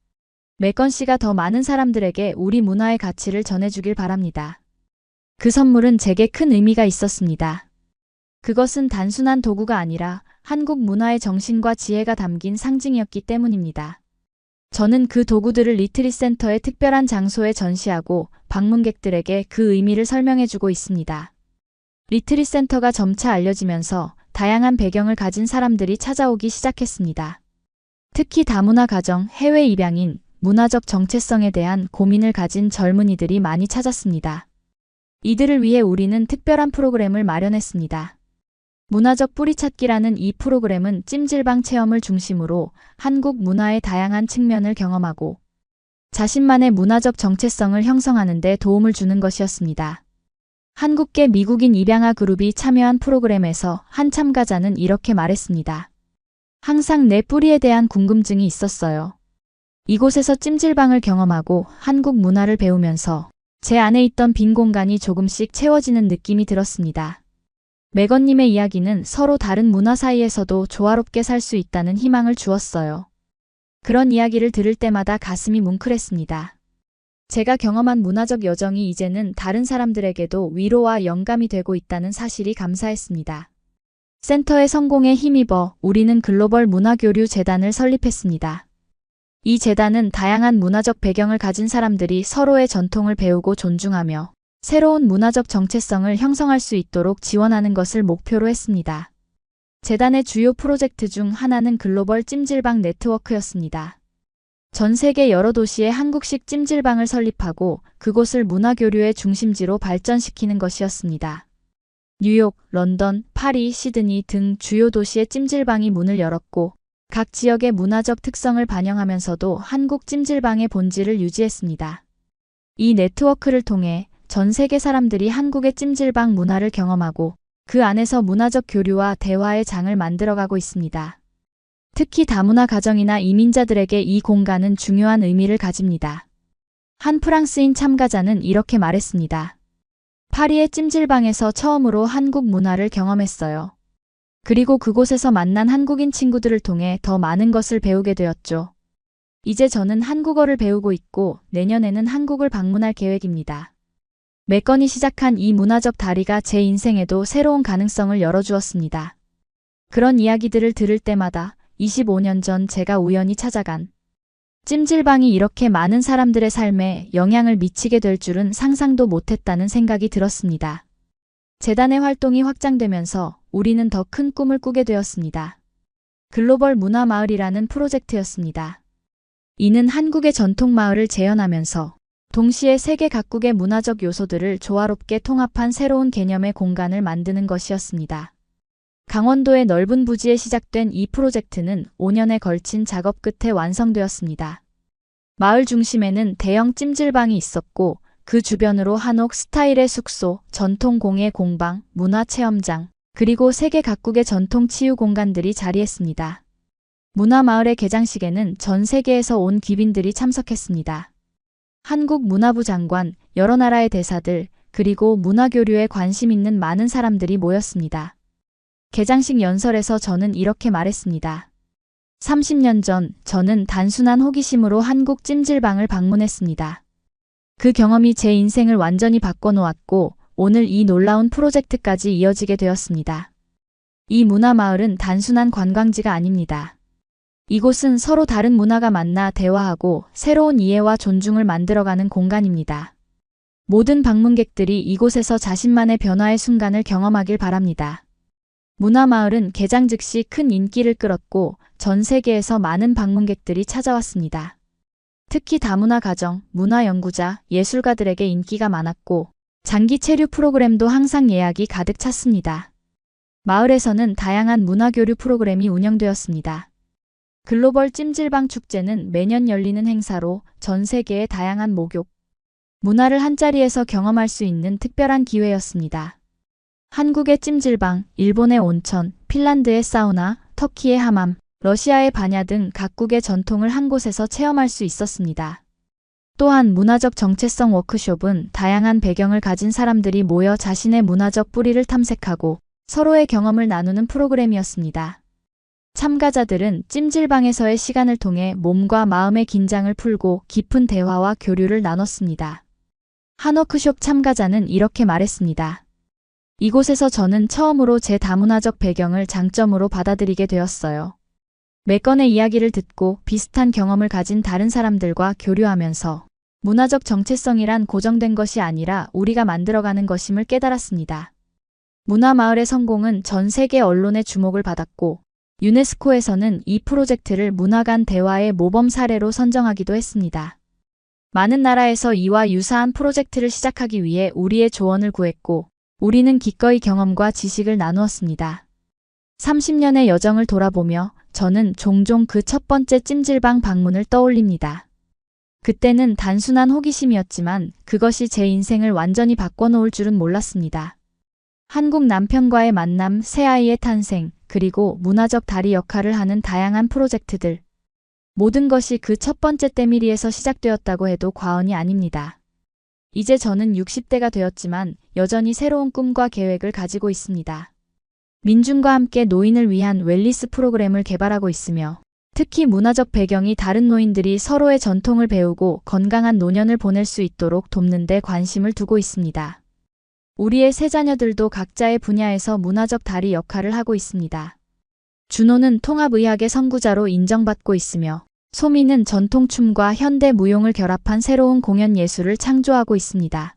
메건 씨가 더 많은 사람들에게 우리 문화의 가치를 전해주길 바랍니다. 그 선물은 제게 큰 의미가 있었습니다. 그것은 단순한 도구가 아니라 한국 문화의 정신과 지혜가 담긴 상징이었기 때문입니다. 저는 그 도구들을 리트릿 센터의 특별한 장소에 전시하고 방문객들에게 그 의미를 설명해주고 있습니다. 리트릿 센터가 점차 알려지면서 다양한 배경을 가진 사람들이 찾아오기 시작했습니다. 특히 다문화 가정, 해외 입양인, 문화적 정체성에 대한 고민을 가진 젊은이들이 많이 찾았습니다. 이들을 위해 우리는 특별한 프로그램을 마련했습니다. 문화적 뿌리찾기라는 이 프로그램은 찜질방 체험을 중심으로 한국 문화의 다양한 측면을 경험하고 자신만의 문화적 정체성을 형성하는 데 도움을 주는 것이었습니다. 한국계 미국인 입양아 그룹이 참여한 프로그램에서 한 참가자는 이렇게 말했습니다. 항상 내 뿌리에 대한 궁금증이 있었어요. 이곳에서 찜질방을 경험하고 한국 문화를 배우면서 제 안에 있던 빈 공간이 조금씩 채워지는 느낌이 들었습니다. 메건님의 이야기는 서로 다른 문화 사이에서도 조화롭게 살 수 있다는 희망을 주었어요. 그런 이야기를 들을 때마다 가슴이 뭉클했습니다. 제가 경험한 문화적 여정이 이제는 다른 사람들에게도 위로와 영감이 되고 있다는 사실이 감사했습니다. 센터의 성공에 힘입어 우리는 글로벌 문화교류 재단을 설립했습니다. 이 재단은 다양한 문화적 배경을 가진 사람들이 서로의 전통을 배우고 존중하며 새로운 문화적 정체성을 형성할 수 있도록 지원하는 것을 목표로 했습니다. 재단의 주요 프로젝트 중 하나는 글로벌 찜질방 네트워크였습니다. 전 세계 여러 도시에 한국식 찜질방을 설립하고 그곳을 문화교류의 중심지로 발전시키는 것이었습니다. 뉴욕, 런던, 파리, 시드니 등 주요 도시의 찜질방이 문을 열었고 각 지역의 문화적 특성을 반영하면서도 한국 찜질방의 본질을 유지했습니다. 이 네트워크를 통해 전 세계 사람들이 한국의 찜질방 문화를 경험하고 그 안에서 문화적 교류와 대화의 장을 만들어가고 있습니다. 특히 다문화 가정이나 이민자들에게 이 공간은 중요한 의미를 가집니다. 한 프랑스인 참가자는 이렇게 말했습니다. 파리의 찜질방에서 처음으로 한국 문화를 경험했어요. 그리고 그곳에서 만난 한국인 친구들을 통해 더 많은 것을 배우게 되었죠. 이제 저는 한국어를 배우고 있고 내년에는 한국을 방문할 계획입니다. 매건이 시작한 이 문화적 다리가 제 인생에도 새로운 가능성을 열어주었습니다. 그런 이야기들을 들을 때마다 25년 전 제가 우연히 찾아간 찜질방이 이렇게 많은 사람들의 삶에 영향을 미치게 될 줄은 상상도 못했다는 생각이 들었습니다. 재단의 활동이 확장되면서 우리는 더 큰 꿈을 꾸게 되었습니다. 글로벌 문화마을이라는 프로젝트였습니다. 이는 한국의 전통마을을 재현하면서 동시에 세계 각국의 문화적 요소들을 조화롭게 통합한 새로운 개념의 공간을 만드는 것이었습니다. 강원도의 넓은 부지에 시작된 이 프로젝트는 5년에 걸친 작업 끝에 완성되었습니다. 마을 중심에는 대형 찜질방이 있었고 그 주변으로 한옥 스타일의 숙소, 전통 공예 공방, 문화체험장, 그리고 세계 각국의 전통 치유 공간들이 자리했습니다. 문화마을의 개장식에는 전 세계에서 온 귀빈들이 참석했습니다. 한국 문화부 장관, 여러 나라의 대사들, 그리고 문화교류에 관심 있는 많은 사람들이 모였습니다. 개장식 연설에서 저는 이렇게 말했습니다. 30년 전 저는 단순한 호기심으로 한국 찜질방을 방문했습니다. 그 경험이 제 인생을 완전히 바꿔놓았고 오늘 이 놀라운 프로젝트까지 이어지게 되었습니다. 이 문화마을은 단순한 관광지가 아닙니다. 이곳은 서로 다른 문화가 만나 대화하고 새로운 이해와 존중을 만들어가는 공간입니다. 모든 방문객들이 이곳에서 자신만의 변화의 순간을 경험하길 바랍니다. 문화마을은 개장 즉시 큰 인기를 끌었고 전 세계에서 많은 방문객들이 찾아왔습니다. 특히 다문화 가정, 문화 연구자, 예술가들에게 인기가 많았고 장기 체류 프로그램도 항상 예약이 가득 찼습니다. 마을에서는 다양한 문화교류 프로그램이 운영되었습니다. 글로벌 찜질방 축제는 매년 열리는 행사로 전 세계의 다양한 목욕, 문화를 한자리에서 경험할 수 있는 특별한 기회였습니다. 한국의 찜질방, 일본의 온천, 핀란드의 사우나, 터키의 하맘, 러시아의 바냐 등 각국의 전통을 한 곳에서 체험할 수 있었습니다. 또한 문화적 정체성 워크숍은 다양한 배경을 가진 사람들이 모여 자신의 문화적 뿌리를 탐색하고 서로의 경험을 나누는 프로그램이었습니다. 참가자들은 찜질방에서의 시간을 통해 몸과 마음의 긴장을 풀고 깊은 대화와 교류를 나눴습니다. 한 워크숍 참가자는 이렇게 말했습니다. 이곳에서 저는 처음으로 제 다문화적 배경을 장점으로 받아들이게 되었어요. 매 건의 이야기를 듣고 비슷한 경험을 가진 다른 사람들과 교류하면서 문화적 정체성이란 고정된 것이 아니라 우리가 만들어가는 것임을 깨달았습니다. 문화마을의 성공은 전 세계 언론의 주목을 받았고 유네스코에서는 이 프로젝트를 문화 간 대화의 모범 사례로 선정하기도 했습니다. 많은 나라에서 이와 유사한 프로젝트를 시작하기 위해 우리의 조언을 구했고 우리는 기꺼이 경험과 지식을 나누었습니다. 30년의 여정을 돌아보며 저는 종종 그 첫 번째 찜질방 방문을 떠올립니다. 그때는 단순한 호기심이었지만 그것이 제 인생을 완전히 바꿔놓을 줄은 몰랐습니다. 한국 남편과의 만남, 새아이의 탄생, 그리고 문화적 다리 역할을 하는 다양한 프로젝트들. 모든 것이 그 첫 번째 때밀이에서 시작되었다고 해도 과언이 아닙니다. 이제 저는 60대가 되었지만 여전히 새로운 꿈과 계획을 가지고 있습니다. 민중과 함께 노인을 위한 웰니스 프로그램을 개발하고 있으며 특히 문화적 배경이 다른 노인들이 서로의 전통을 배우고 건강한 노년을 보낼 수 있도록 돕는 데 관심을 두고 있습니다. 우리의 세 자녀들도 각자의 분야에서 문화적 다리 역할을 하고 있습니다. 준호는 통합의학의 선구자로 인정받고 있으며 소미는 전통춤과 현대 무용을 결합한 새로운 공연 예술을 창조하고 있습니다.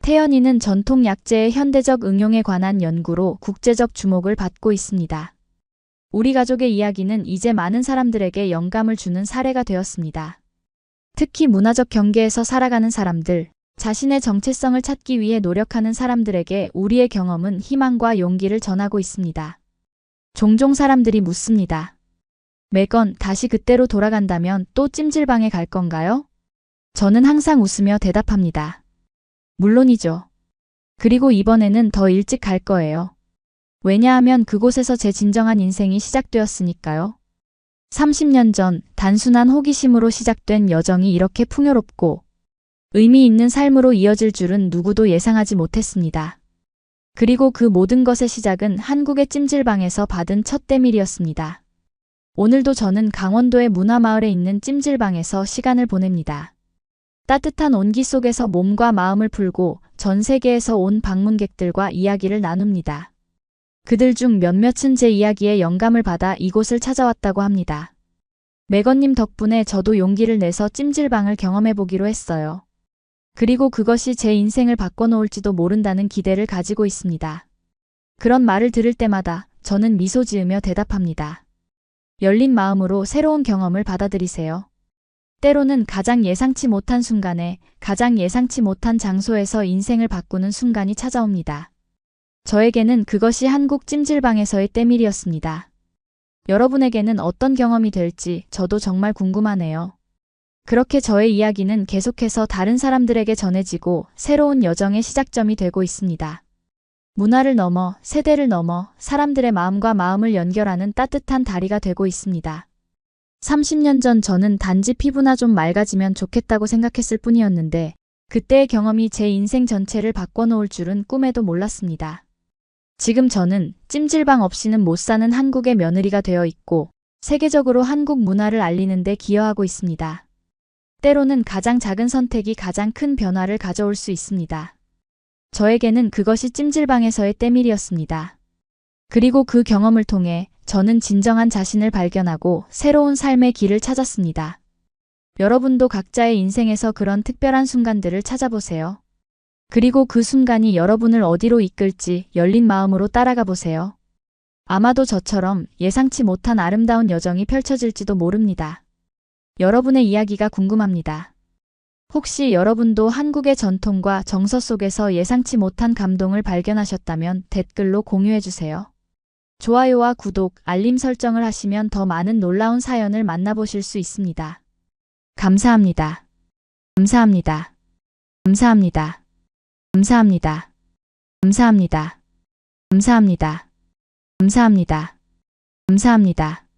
태연이는 전통 약재의 현대적 응용에 관한 연구로 국제적 주목을 받고 있습니다. 우리 가족의 이야기는 이제 많은 사람들에게 영감을 주는 사례가 되었습니다. 특히 문화적 경계에서 살아가는 사람들, 자신의 정체성을 찾기 위해 노력하는 사람들에게 우리의 경험은 희망과 용기를 전하고 있습니다. 종종 사람들이 묻습니다. 매건 다시 그때로 돌아간다면 또 찜질방에 갈 건가요? 저는 항상 웃으며 대답합니다. 물론이죠. 그리고 이번에는 더 일찍 갈 거예요. 왜냐하면 그곳에서 제 진정한 인생이 시작되었으니까요. 30년 전 단순한 호기심으로 시작된 여정이 이렇게 풍요롭고 의미 있는 삶으로 이어질 줄은 누구도 예상하지 못했습니다. 그리고 그 모든 것의 시작은 한국의 찜질방에서 받은 첫 때밀이었습니다. 오늘도 저는 강원도의 문화마을에 있는 찜질방에서 시간을 보냅니다. 따뜻한 온기 속에서 몸과 마음을 풀고 전 세계에서 온 방문객들과 이야기를 나눕니다. 그들 중 몇몇은 제 이야기에 영감을 받아 이곳을 찾아왔다고 합니다. 매건님 덕분에 저도 용기를 내서 찜질방을 경험해보기로 했어요. 그리고 그것이 제 인생을 바꿔놓을지도 모른다는 기대를 가지고 있습니다. 그런 말을 들을 때마다 저는 미소 지으며 대답합니다. 열린 마음으로 새로운 경험을 받아들이세요. 때로는 가장 예상치 못한 순간에 가장 예상치 못한 장소에서 인생을 바꾸는 순간이 찾아옵니다. 저에게는 그것이 한국 찜질방에서의 때밀이었습니다. 여러분에게는 어떤 경험이 될지 저도 정말 궁금하네요. 그렇게 저의 이야기는 계속해서 다른 사람들에게 전해지고 새로운 여정의 시작점이 되고 있습니다. 문화를 넘어 세대를 넘어 사람들의 마음과 마음을 연결하는 따뜻한 다리가 되고 있습니다. 30년 전 저는 단지 피부나 좀 맑아지면 좋겠다고 생각했을 뿐이었는데 그때의 경험이 제 인생 전체를 바꿔놓을 줄은 꿈에도 몰랐습니다. 지금 저는 찜질방 없이는 못 사는 한국의 며느리가 되어 있고 세계적으로 한국 문화를 알리는 데 기여하고 있습니다. 때로는 가장 작은 선택이 가장 큰 변화를 가져올 수 있습니다. 저에게는 그것이 찜질방에서의 때밀이었습니다. 그리고 그 경험을 통해 저는 진정한 자신을 발견하고 새로운 삶의 길을 찾았습니다. 여러분도 각자의 인생에서 그런 특별한 순간들을 찾아보세요. 그리고 그 순간이 여러분을 어디로 이끌지 열린 마음으로 따라가 보세요. 아마도 저처럼 예상치 못한 아름다운 여정이 펼쳐질지도 모릅니다. 여러분의 이야기가 궁금합니다. 혹시 여러분도 한국의 전통과 정서 속에서 예상치 못한 감동을 발견하셨다면 댓글로 공유해주세요. 좋아요와 구독, 알림 설정을 하시면 더 많은 놀라운 사연을 만나보실 수 있습니다. 감사합니다. 감사합니다. 감사합니다. 감사합니다. 감사합니다. 감사합니다. 감사합니다. 감사합니다. 감사합니다.